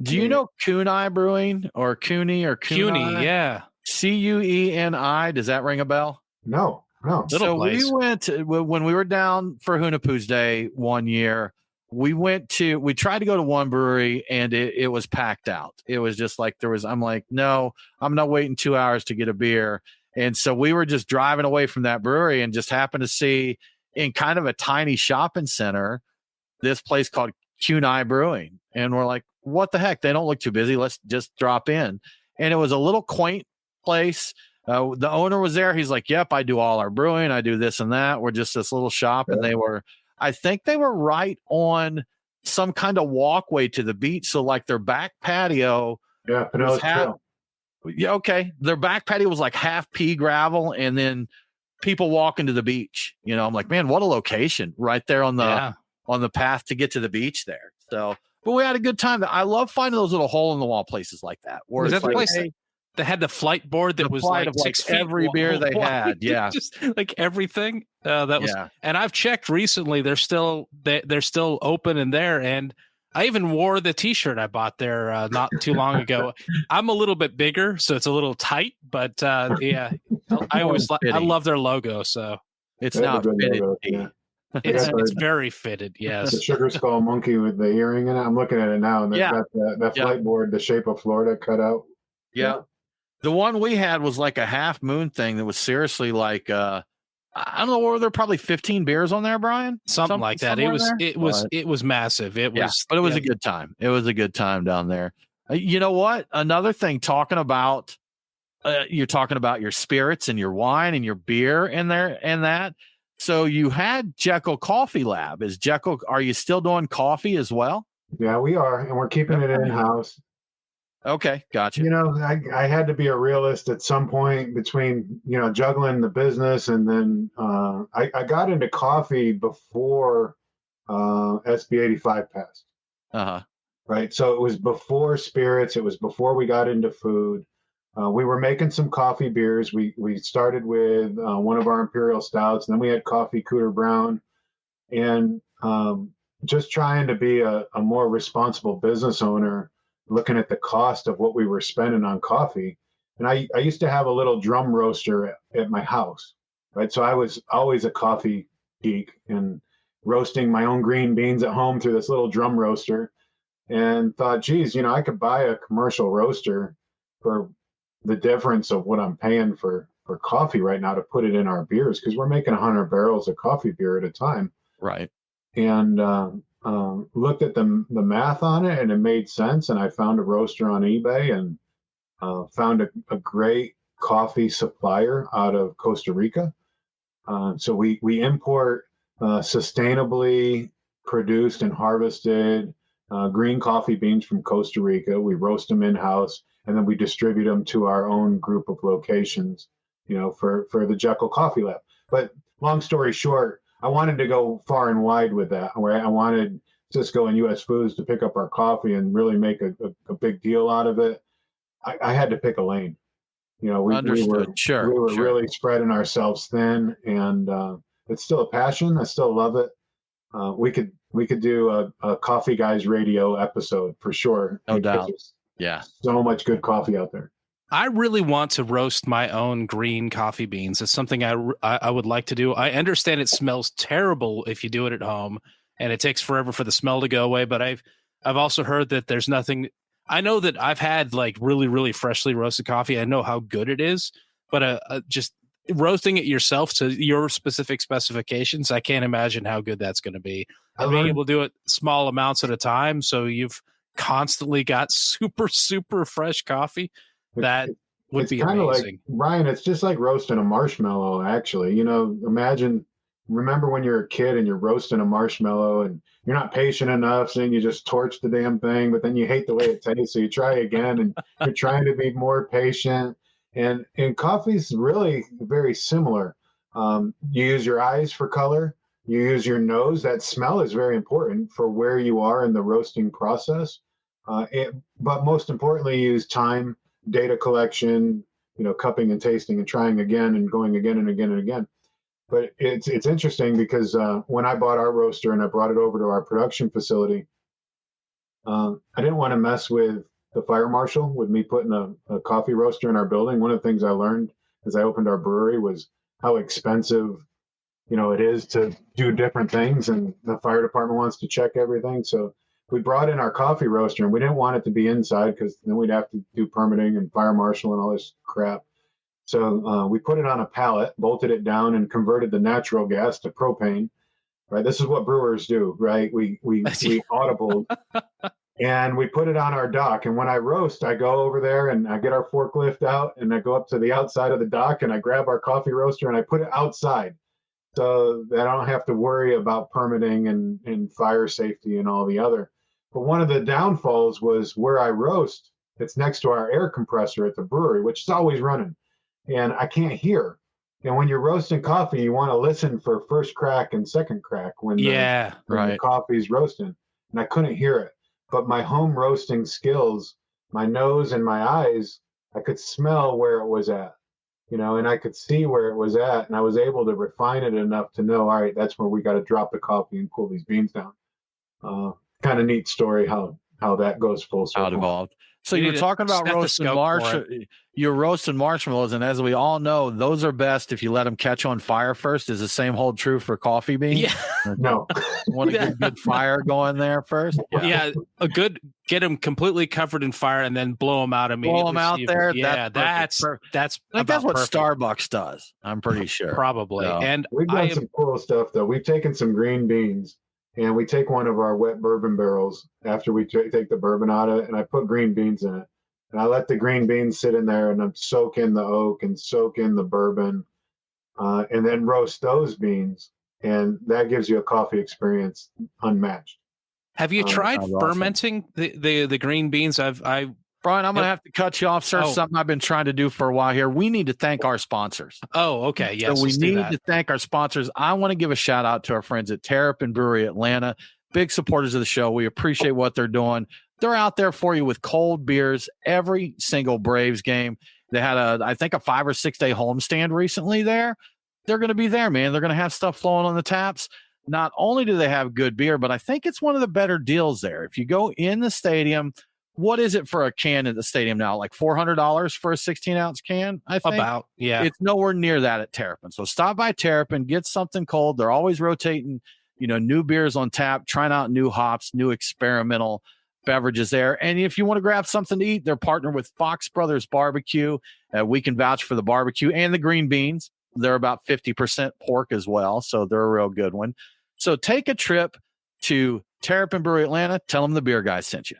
Do you know Cooney Brewing or Cooney or Cooney? Yeah. Cueni. Does that ring a bell? No. So we went when we were down for Hunapoo's Day one year. We tried to go to one brewery and it was packed out. It was just like I'm like, no, I'm not waiting 2 hours to get a beer. And so we were just driving away from that brewery and just happened to see in kind of a tiny shopping center this place called Cooney Brewing. And we're like, what the heck? They don't look too busy. Let's just drop in. And it was a little quaint place. The owner was there. He's like, yep, I do all our brewing. I do this and that. We're just this little shop. Yeah. And I think they were right on some kind of walkway to the beach. So like their back patio. Yeah. Okay. Their back patio was like half pea gravel and then people walking to the beach. I'm like, man, what a location right there on the path to get to the beach there. So, but we had a good time. I love finding those little hole in the wall places like that. Was that the place that had the flight board that was like 6 feet every beer they had? Yeah. Just like everything. That was, and I've checked recently. They're still open in there. And I even wore the t-shirt I bought there not too long ago. I'm a little bit bigger, so it's a little tight, but I love their logo. So it's not fitted. It's very fitted. Yes. The sugar skull monkey with the earring in it. I'm looking at it now, and they've got that flight board, the shape of Florida cut out. Yeah. The one we had was like a half moon thing that was seriously like I don't know, were there probably 15 beers on there, Brian? Something like that. It was massive. It was, but it was a good time. It was a good time down there. You know what? Another thing, talking about you're talking about your spirits and your wine and your beer in there and that. So you had Jekyll Coffee Lab. Are you still doing coffee as well? Yeah, we are, and we're keeping it in-house. Okay, gotcha. I had to be a realist at some point between, juggling the business and then I got into coffee before SB 85 passed. Uh-huh. Right. So it was before spirits. It was before we got into food. We were making some coffee beers. We started with one of our imperial stouts, and then we had coffee Cooter Brown, and just trying to be a more responsible business owner, looking at the cost of what we were spending on coffee. And I used to have a little drum roaster at my house, right? So I was always a coffee geek and roasting my own green beans at home through this little drum roaster, and thought, geez, I could buy a commercial roaster for the difference of what I'm paying for coffee right now to put it in our beers, because we're making 100 barrels of coffee beer at a time. Right. And looked at the math on it, and it made sense. And I found a roaster on eBay and found a great coffee supplier out of Costa Rica. So we import sustainably produced and harvested green coffee beans from Costa Rica. We roast them in-house, and then we distribute them to our own group of locations, for the Jekyll Coffee Lab. But long story short, I wanted to go far and wide with that, where I wanted Cisco and US Foods to pick up our coffee and really make a big deal out of it. I had to pick a lane. We were really spreading ourselves thin, and it's still a passion. I still love it. We could do a Coffee Guys radio episode for sure. No doubt. Yeah. So much good coffee out there. I really want to roast my own green coffee beans. It's something I would like to do. I understand it smells terrible if you do it at home, and it takes forever for the smell to go away. But I've also heard that there's nothing. I know that I've had like really, really freshly roasted coffee. I know how good it is, but just roasting it yourself to your specific specifications, I can't imagine how good that's going to be. And being able to do it small amounts at a time, so you've constantly got super, super fresh coffee. That would be amazing. Like, Ryan, it's just like roasting a marshmallow, actually. Remember when you're a kid and you're roasting a marshmallow and you're not patient enough, so then you just torch the damn thing, but then you hate the way it tastes, so you try again, and you're trying to be more patient. And coffee's really very similar. You use your eyes for color. You use your nose. That smell is very important for where you are in the roasting process. But most importantly, you use time, data collection, cupping and tasting and trying again and going again and again and again. But it's interesting because when I bought our roaster and I brought it over to our production facility, I didn't want to mess with the fire marshal with me putting a coffee roaster in our building. One of the things I learned as I opened our brewery was how expensive, it is to do different things, and the fire department wants to check everything. So we brought in our coffee roaster, and we didn't want it to be inside because then we'd have to do permitting and fire marshal and all this crap. So we put it on a pallet, bolted it down, and converted the natural gas to propane. Right, this is what brewers do, right? We audible, and we put it on our dock. And when I roast, I go over there and I get our forklift out, and I go up to the outside of the dock, and I grab our coffee roaster and I put it outside, so that I don't have to worry about permitting and fire safety and all the other. But one of the downfalls was where I roast, it's next to our air compressor at the brewery, which is always running, and I can't hear. And when you're roasting coffee, you want to listen for first crack and second crack when the coffee's roasting. And I couldn't hear it. But my home roasting skills, my nose and my eyes, I could smell where it was at, and I could see where it was at. And I was able to refine it enough to know, all right, that's where we got to drop the coffee and cool these beans down. Kind of neat story how that goes full circle. How it evolved. So you're talking about you're roasting marshmallows, and as we all know, those are best if you let them catch on fire first. Does the same hold true for coffee beans? Yeah. No. Want to get good fire going there first? Yeah, get them completely covered in fire and then blow them out immediately. Blow them out there. Yeah, that's what Starbucks does. I'm pretty sure. Probably. Yeah. And we've done some cool stuff though. We've taken some green beans. And we take one of our wet bourbon barrels after we take the bourbon out of it, and I put green beans in it. And I let the green beans sit in there, and I soak in the oak and soak in the bourbon, and then roast those beans. And that gives you a coffee experience unmatched. Have you tried fermenting the green beans? Brian, I'm going to have to cut you off, sir. Something I've been trying to do for a while here. We need to thank our sponsors. Oh, okay. Yes. So we need to thank our sponsors. I want to give a shout out to our friends at Terrapin Brewery Atlanta. Big supporters of the show. We appreciate what they're doing. They're out there for you with cold beers every single Braves game. They had I think a 5 or 6 day homestand recently there. They're going to be there, man. They're going to have stuff flowing on the taps. Not only do they have good beer, but I think it's one of the better deals there. If you go in the stadium, what is it for a can at the stadium now? Like $400 for a 16-ounce can, I think. About, yeah. It's nowhere near that at Terrapin. So stop by Terrapin, get something cold. They're always rotating, new beers on tap, trying out new hops, new experimental beverages there. And if you want to grab something to eat, they're partnered with Fox Brothers Barbecue. We can vouch for the barbecue and the green beans. They're about 50% pork as well, so they're a real good one. So take a trip to Terrapin Brewery Atlanta. Tell them the beer guy sent you.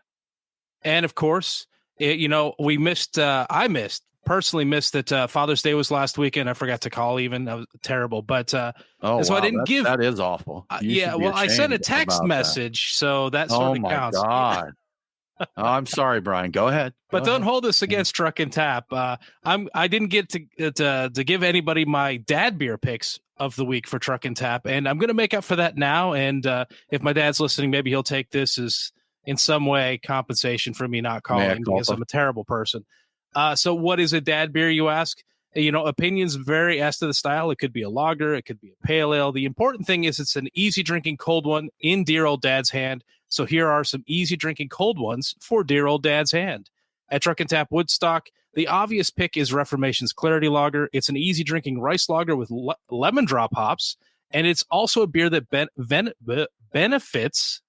And of course, we missed. I personally missed that Father's Day was last weekend. I forgot to call even. That was terrible. But so I didn't give. That is awful. I sent a text message, so that sort of counts. Oh my God. Oh, I'm sorry, Brian. Go ahead. But don't hold this against Truck and Tap. I didn't get to give anybody my dad beer picks of the week for Truck and Tap, and I'm going to make up for that now. And if my dad's listening, maybe he'll take this as in some way compensation for me not calling because I'm a terrible person. So what is a dad beer, you ask? Opinions vary as to the style. It could be a lager. It could be a pale ale. The important thing is it's an easy drinking cold one in dear old dad's hand. So here are some easy drinking cold ones for dear old dad's hand. At Truck and Tap Woodstock, the obvious pick is Reformation's Clarity Lager. It's an easy drinking rice lager with lemon drop hops. And it's also a beer that benefits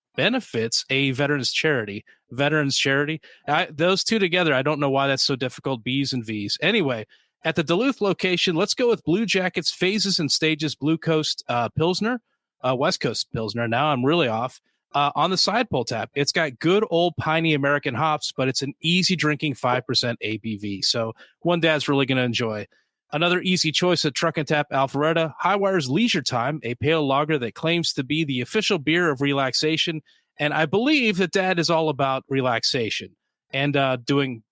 a veterans charity. Those two together, I don't know why that's so difficult. B's and V's. Anyway, at the Duluth location, let's go with Blue Jackets Phases and Stages Blue Coast Pilsner, West Coast Pilsner. Now I'm really off. On the side pull tap, it's got good old piney American hops, but it's an easy drinking 5% ABV. So one dad's really going to enjoy. Another easy choice at Truck and Tap Alpharetta, Highwire's Leisure Time, a pale lager that claims to be the official beer of relaxation. And I believe that dad is all about relaxation and doing,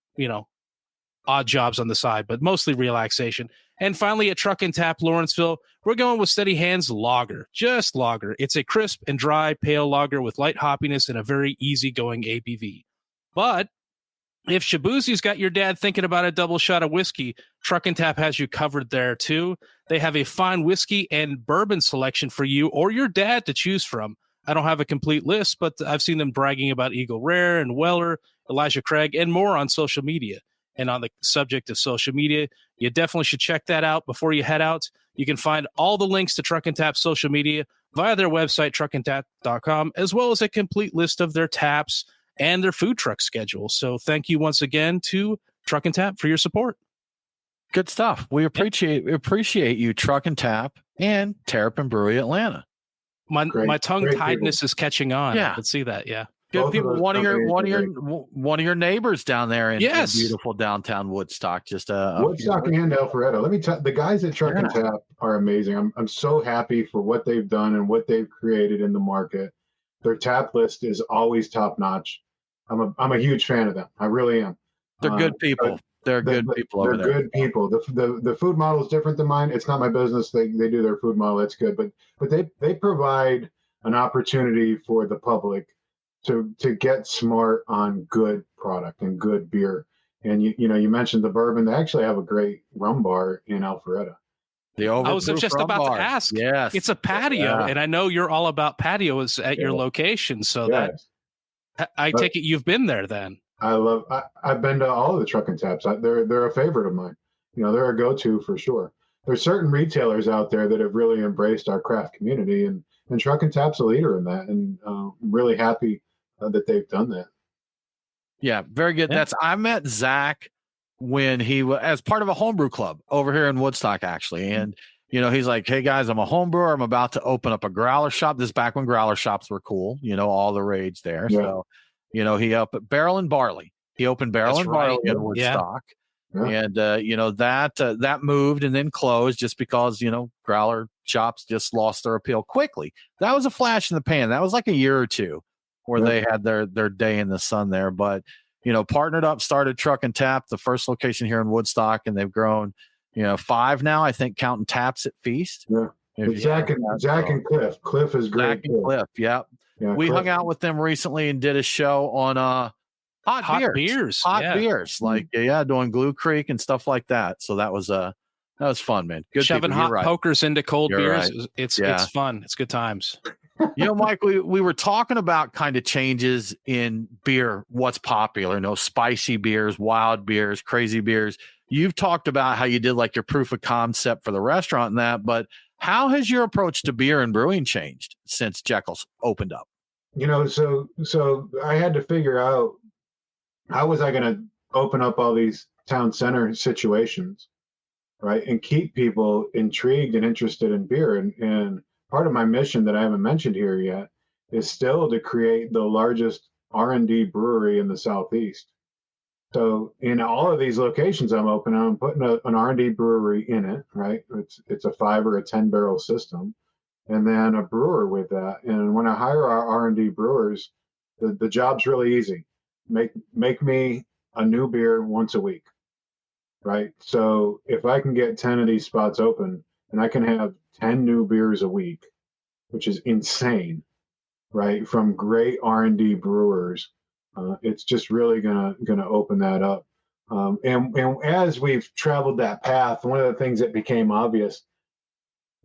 odd jobs on the side, but mostly relaxation. And finally, at Truck and Tap Lawrenceville, we're going with Steady Hands Lager, just lager. It's a crisp and dry pale lager with light hoppiness and a very easygoing ABV. But if Shabuzi's got your dad thinking about a double shot of whiskey, Truck and Tap has you covered there too. They have a fine whiskey and bourbon selection for you or your dad to choose from. I don't have a complete list, but I've seen them bragging about Eagle Rare and Weller, Elijah Craig, and more on social media. And on the subject of social media, you definitely should check that out before you head out. You can find all the links to Truck and Tap's social media via their website, truckandtap.com, as well as a complete list of their taps and their food truck schedule. So thank you once again to Truck and Tap for your support. Good stuff. We appreciate you, Truck and Tap and Terrapin Brewery Atlanta. My tongue tiedness is catching on. Yeah. I can see that. Yeah. Good people. One of your neighbors down there in beautiful downtown Woodstock. Woodstock and Alpharetta. Let me tell the guys at Truck and Tap are amazing. I'm so happy for what they've done and what they've created in the market. Their tap list is always top notch. I'm a huge fan of them. I really am. They're good people. They're good people over there. They're good people. The food model is different than mine. It's not my business. They do their food model. That's good. But they provide an opportunity for the public to get smart on good product and good beer. And you mentioned the bourbon. They actually have a great rum bar in Alpharetta. I was just about to ask. Yes. It's a patio, and I know you're all about patios at your location. So that I take it you've been there then. I've been to all of the Truck and Taps. They're a favorite of mine. They're a go-to for sure. There's certain retailers out there that have really embraced our craft community, and Truck and Tap's a leader in that. And I'm really happy that they've done that. Yeah, very good. Yeah. I met Zach when he was as part of a homebrew club over here in Woodstock, actually. And, he's like, hey guys, I'm a homebrewer. I'm about to open up a growler shop. This is back when growler shops were cool, all the rage there. Yeah. So, he up at Barrel and Barley. He opened Barrel and Barley in Woodstock. Yeah. And, that moved and then closed just because, growler shops just lost their appeal quickly. That was a flash in the pan. That was like a year or two where they had their day in the sun there. But, partnered up, started Truck and Tap, the first location here in Woodstock, and they've grown, 5 now, I think, counting taps at Feast. Yeah. Zach and Cliff. Cliff is great. Zach and Cliff, yeah. We hung out with them recently and did a show on hot beers. Like doing Glue Creek and stuff like that. So that was fun, man. Good shoving hot pokers into cold beers. Right. It's fun. It's good times. Mike, we were talking about kind of changes in beer, what's popular, spicy beers, wild beers, crazy beers. You've talked about how you did like your proof of concept for the restaurant and that, but how has your approach to beer and brewing changed since Jekyll's opened up? So I had to figure out how was I going to open up all these town center situations, right, and keep people intrigued and interested in beer. And part of my mission that I haven't mentioned here yet is still to create the largest R&D brewery in the Southeast. So in all of these locations I'm opening, I'm putting an R&D brewery in it, right? It's a 5 or a 10 barrel system, and then a brewer with that. And when I hire our R&D brewers, the job's really easy. Make me a new beer once a week, right? So if I can get 10 of these spots open and I can have 10 new beers a week, which is insane, right? From great R&D brewers, it's just really gonna open that up. And as we've traveled that path, one of the things that became obvious,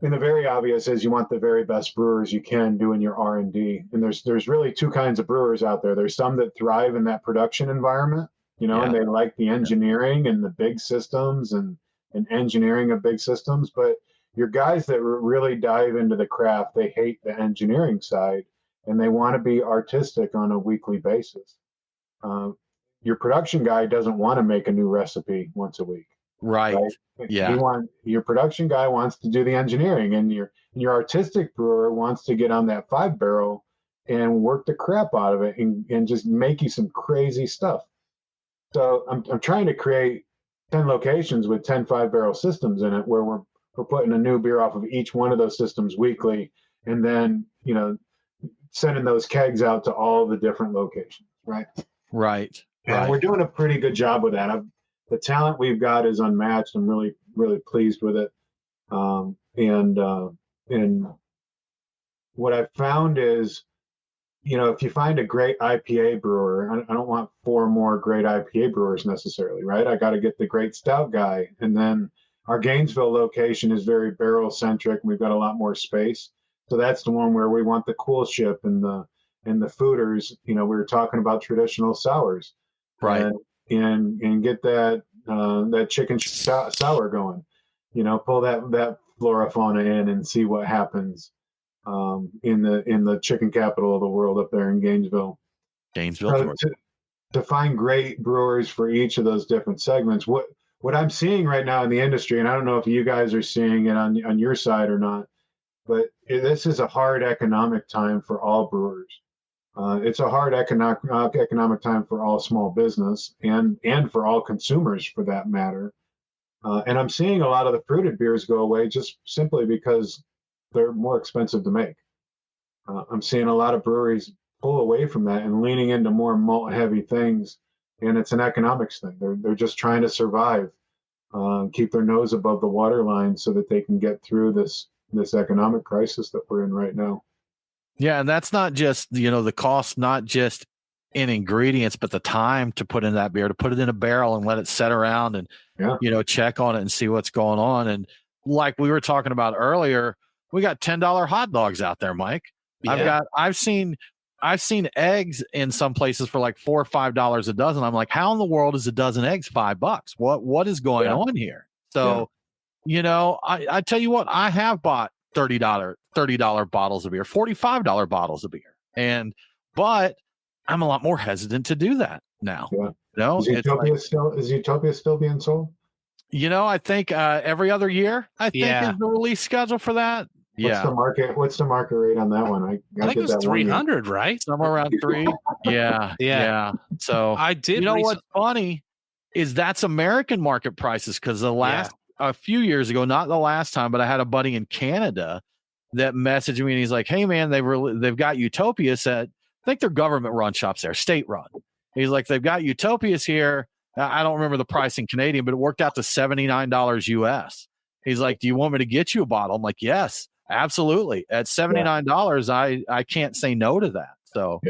and the very obvious, is you want the very best brewers you can doing your R&D. And there's really two kinds of brewers out there. There's some that thrive in that production environment, and they like the engineering and the big systems and engineering of big systems. But your guys that really dive into the craft, they hate the engineering side and they want to be artistic on a weekly basis. Your production guy doesn't want to make a new recipe once a week. Right. Yeah. Your production guy wants to do the engineering, and your artistic brewer wants to get on that 5 barrel and work the crap out of it and just make you some crazy stuff. So I'm trying to create 10 locations with 10 5 barrel systems in it, where we're putting a new beer off of each one of those systems weekly, and then sending those kegs out to all the different locations. Right. And we're doing a pretty good job with that. The talent we've got is unmatched. I'm really, really pleased with it. And what I've found is, if you find a great IPA brewer, I don't want 4 more great IPA brewers necessarily, right? I got to get the great stout guy. And then our Gainesville location is very barrel centric. We've got a lot more space. So that's the one where we want the cool ship and the fooders. We were talking about traditional sours. Right. And get that chicken sour going, pull that flora fauna in and see what happens in the chicken capital of the world up there in Gainesville. Georgia. To find great brewers for each of those different segments. What I'm seeing right now in the industry, and I don't know if you guys are seeing it on your side or not, but this is a hard economic time for all brewers. It's a hard economic time for all small business and for all consumers, for that matter. And I'm seeing a lot of the fruited beers go away just simply because they're more expensive to make. I'm seeing a lot of breweries pull away from that and leaning into more malt-heavy things, and it's an economics thing. They're just trying to survive, keep their nose above the waterline so that they can get through this economic crisis that we're in right now. Yeah, and that's not just, the cost, not just in ingredients, but the time to put in that beer, to put it in a barrel and let it set around and, check on it and see what's going on. And like we were talking about earlier, we got $10 hot dogs out there, Mike. Yeah. I've seen eggs in some places for like $4 or $5 a dozen. I'm like, how in the world is a dozen eggs $5? What is going on here? So, I tell you what, I have bought $30 bottles of beer, $45 bottles of beer. But I'm a lot more hesitant to do that now. Yeah. Is Utopia still being sold? I think every other year, is the release schedule for that. What's the market rate on that one? I think it was 300, right? Somewhere around 3. Yeah. So I did. What's funny is that's American market prices, because a few years ago, not the last time, but I had a buddy in Canada that messaged me, and he's like, "Hey man, they've got Utopias at, I think they're government run shops there, state run." He's like, "They've got Utopias here." I don't remember the price in Canadian, but it worked out to $79 US. He's like, "Do you want me to get you a bottle?" I'm like, "Yes, absolutely." At $79, I can't say no to that. So,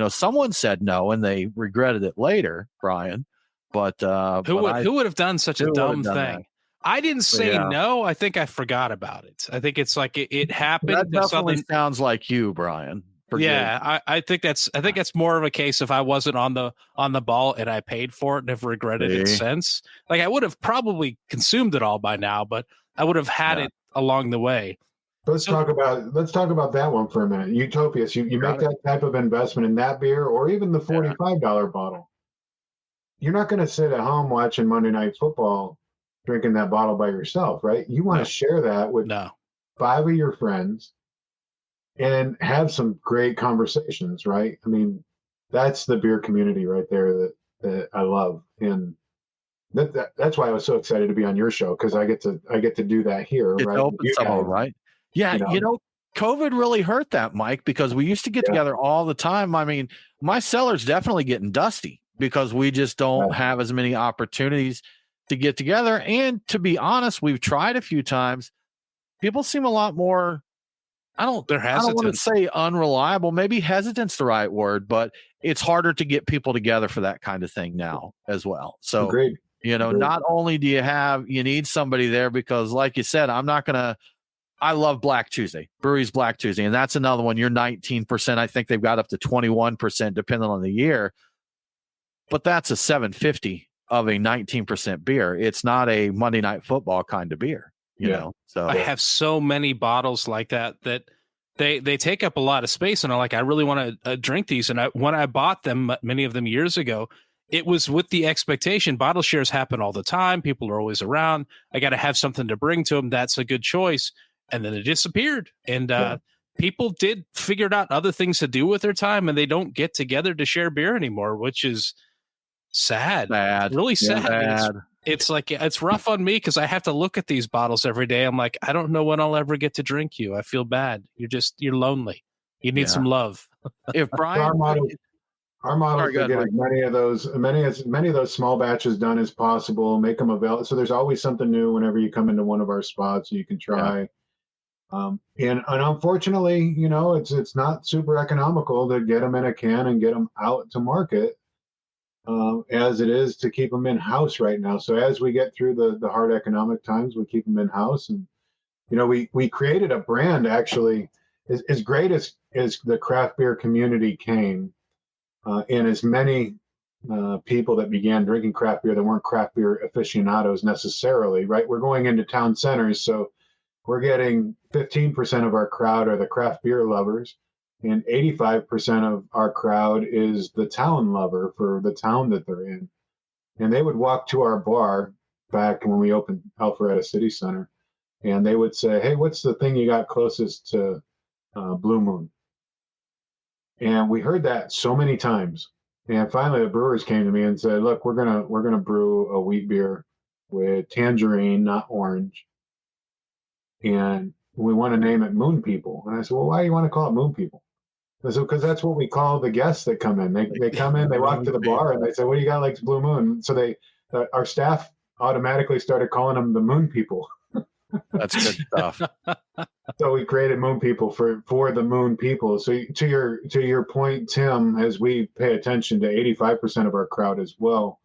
someone said no and they regretted it later, Brian. But who would have done such a dumb thing? I didn't say no. I think I forgot about it. I think it's like it happened. That definitely sounds like you, Brian. Yeah, I think that's more of a case if I wasn't on the ball and I paid for it and have regretted it since. Like I would have probably consumed it all by now, but I would have had it along the way. Let's talk about that one for a minute. Utopias, you make that type of investment in that beer or even the $45 bottle. You're not going to sit at home watching Monday Night Football drinking that bottle by yourself, right? You want to share that with 5 of your friends and have some great conversations, right? I mean, that's the beer community right there that I love. And that's why I was so excited to be on your show, because I get to do that here, right? Open some, right? Yeah, COVID really hurt that, Mike, because we used to get together all the time. I mean, my cellar's definitely getting dusty because we just don't have as many opportunities to get together. And to be honest, we've tried a few times. People seem a lot more, I don't want to say unreliable. Maybe hesitant's the right word, but it's harder to get people together for that kind of thing now as well. So, Agreed. Not only do you need somebody there because, like you said, I love Black Tuesday, Breweries Black Tuesday, and that's another one. You're 19%. I think they've got up to 21% depending on the year. But that's a 750 of a 19% beer. It's not a Monday Night Football kind of beer, you know. So I have so many bottles like that they take up a lot of space, and I'm like, I really want to drink these. And when I bought them, many of them years ago, it was with the expectation bottle shares happen all the time. People are always around. I got to have something to bring to them. That's a good choice. And then it disappeared. And people did figure out other things to do with their time, and they don't get together to share beer anymore, which is sad. Really sad. Sad. It's like, it's rough on me because I have to look at these bottles every day. I'm like, I don't know when I'll ever get to drink you. I feel bad. You're lonely. You need some love. If Brian, our model is to get as many of those small batches done as possible, make them available. So there's always something new whenever you come into one of our spots you can try. Yeah. And unfortunately, it's not super economical to get them in a can and get them out to market as it is to keep them in house right now. So as we get through the hard economic times, we keep them in house. And we created a brand actually. As great as the craft beer community came, and as many people that began drinking craft beer that weren't craft beer aficionados necessarily, right? We're going into town centers, so we're getting 15% of our crowd are the craft beer lovers, and 85% of our crowd is the town lover for the town that they're in. And they would walk to our bar back when we opened Alpharetta City Center, and they would say, "Hey, what's the thing you got closest to Blue Moon?" And we heard that so many times. And finally the brewers came to me and said, "Look, we're gonna brew a wheat beer with tangerine, not orange. And we want to name it Moon People." And I said, "Well, why do you want to call it Moon People?" I said, "Because that's what we call the guests that come in. They come in, they walk to the bar, and they say, 'What do you got like Blue Moon?' So our staff automatically started calling them the Moon People." That's good stuff. So we created Moon People for the Moon People. So to your point, Tim, as we pay attention to 85% of our crowd as well,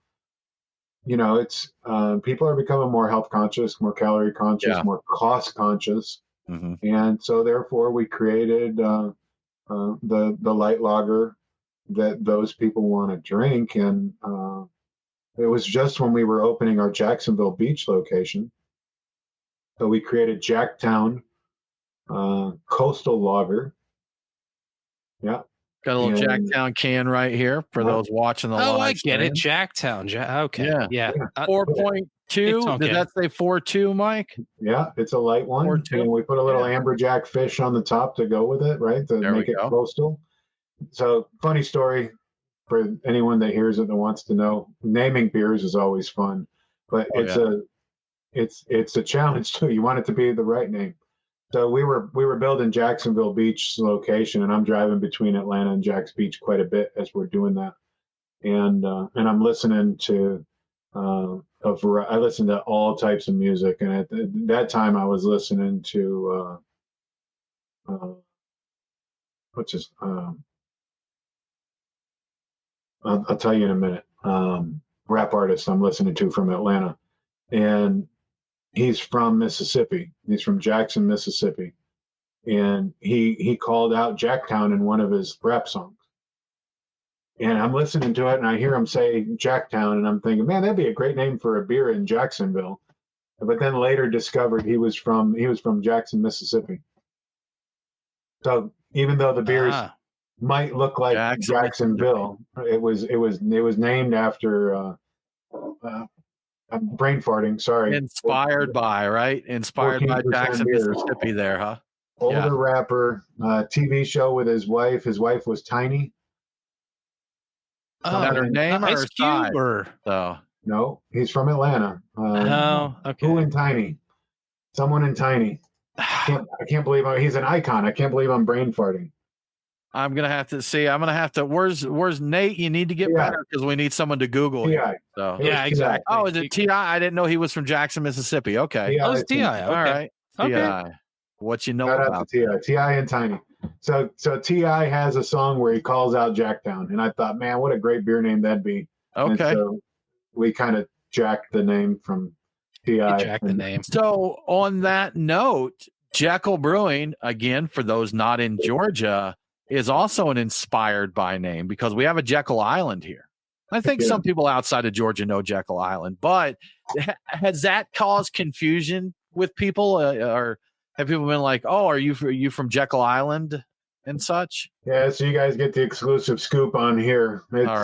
it's people are becoming more health conscious, more calorie conscious, more cost conscious, and so therefore we created the light lager that those people want to drink. And it was just when we were opening our Jacksonville Beach location. So we created Jacktown Coastal Lager. Yeah. Got a little Jacktown can right here for those watching the live. Oh, I get it. Jacktown. Okay. Yeah. 4.2. Did that say 4.2, Mike? Yeah, it's a light one. 4.2. And we put a little amberjack fish on the top to go with it, right? To make it coastal. So funny story for anyone that hears it and wants to know. Naming beers is always fun, but it's a challenge too. You want it to be the right name. So we were building Jacksonville Beach location, and I'm driving between Atlanta and Jack's Beach quite a bit as we're doing that. And I'm listening to I listen to all types of music, and at that time I was listening to I'll tell you in a minute. Rap artist I'm listening to from Atlanta, and he's from Mississippi. He's from Jackson, Mississippi. And he called out Jacktown in one of his rap songs. And I'm listening to it, and I hear him say Jacktown, and I'm thinking, man, that'd be a great name for a beer in Jacksonville. But then later discovered he was from Jackson, Mississippi. So even though the beers might look like Jacksonville, it was named after. I'm brain farting. Sorry. Inspired by, right? Inspired by Jackson, beers. Mississippi. There, huh? Older rapper, TV show with his wife. His wife was Tiny. Is that her name or her size? So no, he's from Atlanta. Okay. Who in Tiny? Someone in Tiny. I can't believe he's an icon. I can't believe I'm brain farting. I'm gonna have to see. I'm gonna have to. Where's Nate? You need to get better because we need someone to Google. T.I. So yeah, exactly. Oh, is it T.I.? I didn't know he was from Jackson, Mississippi. Okay. Oh, it's T.I. Okay. All right. Okay. T.I. What you know about T.I. T.I. and Tiny. So T.I. has a song where he calls out Jacktown, and I thought, man, what a great beer name that'd be. Okay. And so we kind of jacked the name from T.I. Jacked the name. So on that note, Jekyll Brewing, again, for those not in Georgia, is also an inspired by name because we have a Jekyll Island here. I think some people outside of Georgia know Jekyll Island, but has that caused confusion with people, or have people been like, "Oh, are you from Jekyll Island and such?" Yeah, so you guys get the exclusive scoop on here. It's all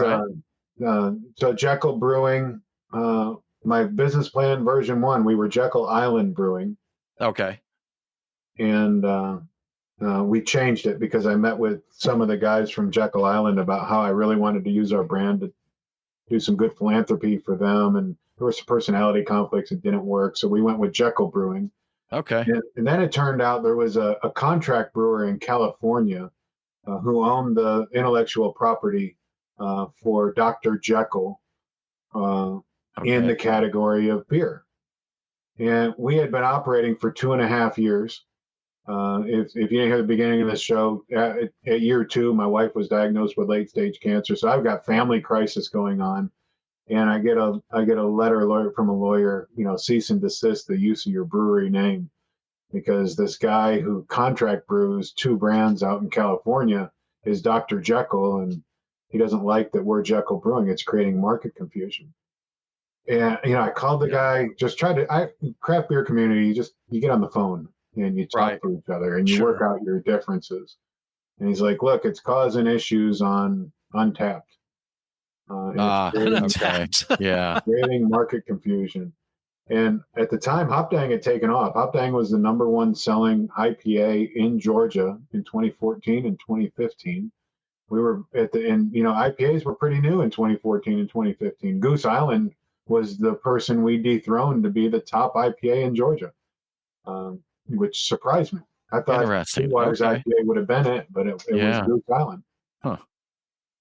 right. So Jekyll Brewing. My business plan version 1, we were Jekyll Island Brewing. Okay. And we changed it because I met with some of the guys from Jekyll Island about how I really wanted to use our brand to do some good philanthropy for them. And there were some personality conflicts that didn't work. So we went with Jekyll Brewing. Okay. And then it turned out there was a contract brewer in California who owned the intellectual property for Dr. Jekyll in the category of beer. And we had been operating for 2.5 years. If you didn't hear the beginning of this show, at year 2, my wife was diagnosed with late stage cancer. So I've got family crisis going on, and I get a letter from a lawyer, cease and desist the use of your brewery name, because this guy who contract brews 2 brands out in California is Dr. Jekyll, and he doesn't like that we're Jekyll Brewing. It's creating market confusion. And I called the guy. Just craft beer community. You get on the phone and you talk to each other and you work out your differences. And he's like, look, it's causing issues on Untapped. Untapped. Yeah. Creating market confusion. And at the time, Hopdang had taken off. Hopdang was the number 1 selling IPA in Georgia in 2014 and 2015. We were IPAs were pretty new in 2014 and 2015. Goose Island was the person we dethroned to be the top IPA in Georgia, which surprised me. I thought Waters IPA would have been it, but it was Goose Island. Huh.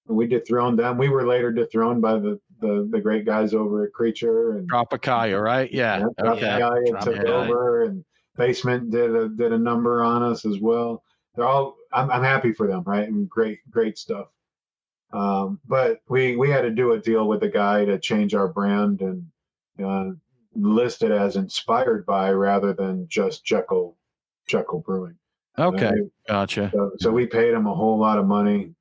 We dethroned them. We were later dethroned by the great guys over at Creature and Tropicaya, right? Yeah. Tropicaya took over, and Basement did a number on us as well. They're all. I'm happy for them, right? And great stuff. But we had to do a deal with the guy to change our brand and list it as inspired by rather than just Jekyll Brewing. Okay, gotcha. So we paid him a whole lot of money.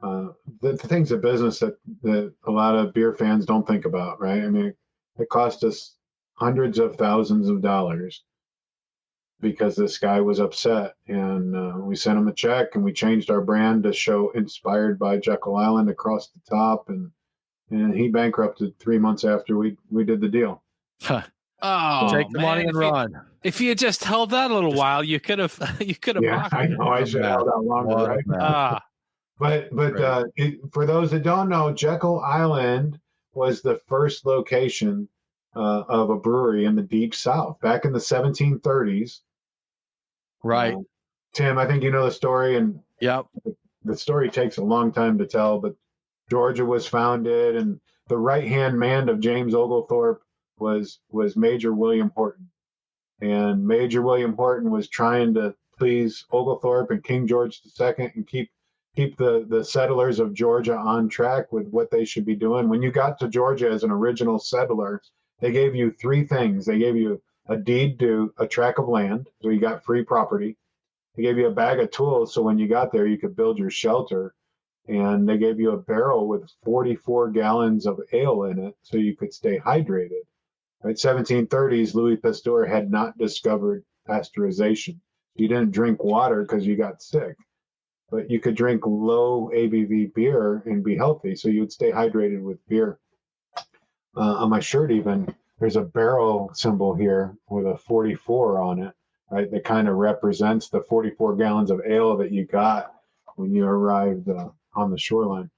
The things of business that a lot of beer fans don't think about, right? I mean, it cost us hundreds of thousands of dollars because this guy was upset, and we sent him a check, and we changed our brand to show inspired by Jekyll Island across the top, and he bankrupted 3 months after we did the deal. Oh, take the money and run. If you had just held that a little while, you could have. Yeah, I know. I should have held out longer, right? But for those that don't know, Jekyll Island was the first location of a brewery in the Deep South back in the 1730s. Right. Tim, I think you know the story, and the story takes a long time to tell, but Georgia was founded, and the right-hand man of James Oglethorpe was Major William Horton. And Major William Horton was trying to please Oglethorpe and King George II and keep the settlers of Georgia on track with what they should be doing. When you got to Georgia as an original settler, they gave you 3 things. They gave you a deed to a tract of land, so you got free property. They gave you a bag of tools, so when you got there, you could build your shelter. And they gave you a barrel with 44 gallons of ale in it, so you could stay hydrated. Right, 1730s, Louis Pasteur had not discovered pasteurization. You didn't drink water because you got sick, but you could drink low ABV beer and be healthy, so you would stay hydrated with beer. On my shirt, even, there's a barrel symbol here with a 44 on it, right? That kind of represents the 44 gallons of ale that you got when you arrived on the shoreline.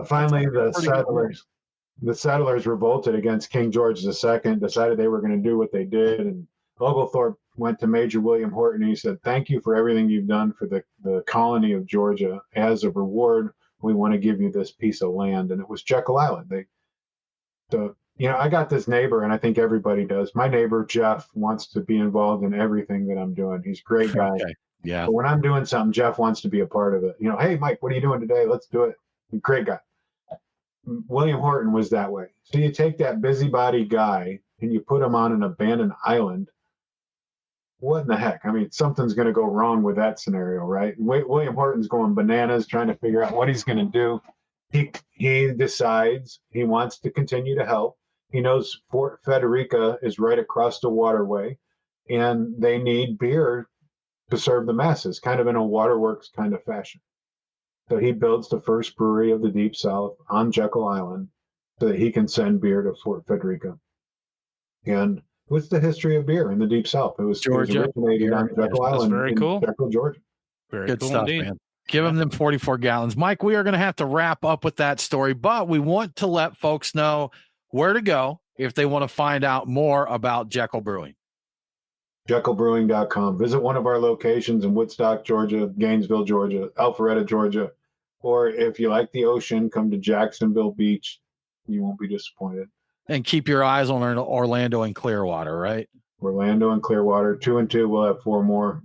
Finally, the settlers revolted against King George II, decided they were going to do what they did, and Oglethorpe went to Major William Horton. And he said, "Thank you for everything you've done for the colony of Georgia. As a reward, we want to give you this piece of land." And it was Jekyll Island. I got this neighbor, and I think everybody does. My neighbor, Jeff, wants to be involved in everything that I'm doing. He's a great guy. Okay. Yeah. But when I'm doing something, Jeff wants to be a part of it. Hey, Mike, what are you doing today? Let's do it. Great guy. William Horton was that way. So you take that busybody guy and you put him on an abandoned island. What in the heck? I mean, something's going to go wrong with that scenario, right? William Horton's going bananas trying to figure out what he's going to do. He decides he wants to continue to help. He knows Fort Frederica is right across the waterway, and they need beer to serve the masses, kind of in a waterworks kind of fashion. So he builds the first brewery of the Deep South on Jekyll Island so that he can send beer to Fort Frederica. And what's the history of beer in the Deep South? It was originated on Jekyll Island. Very cool. Jekyll, Georgia. Very good cool stuff, indeed. man. Give them 44 gallons. Mike, we are going to have to wrap up with that story, but we want to let folks know where to go if they want to find out more about Jekyll Brewing. JekyllBrewing.com. Visit one of our locations in Woodstock, Georgia, Gainesville, Georgia, Alpharetta, Georgia. Or if you like the ocean, come to Jacksonville Beach. You won't be disappointed. And keep your eyes on Orlando and Clearwater, right? Orlando and Clearwater. 2 and 2. We'll have 4 more.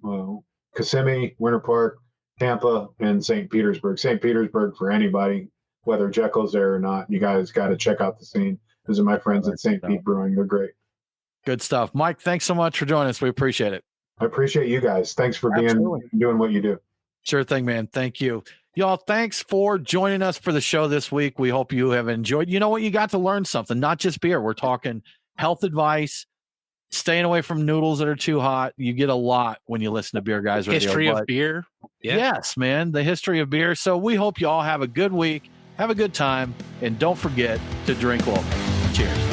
Kissimmee, Winter Park, Tampa, and St. Petersburg. St. Petersburg, for anybody, whether Jekyll's there or not, you guys got to check out the scene. Those are my friends at St. Pete Brewing. They're great. Good stuff. Mike, thanks so much for joining us. We appreciate it. I appreciate you guys. Thanks for doing what you do. Sure thing, man. Thank you. Y'all, thanks for joining us for the show this week. We hope you have enjoyed. You know what? You got to learn something, not just beer. We're talking health advice, staying away from noodles that are too hot. You get a lot when you listen to Beer Guys Radio. History of beer. Yeah. Yes, man. The history of beer. So we hope you all have a good week, have a good time, and don't forget to drink local. Cheers.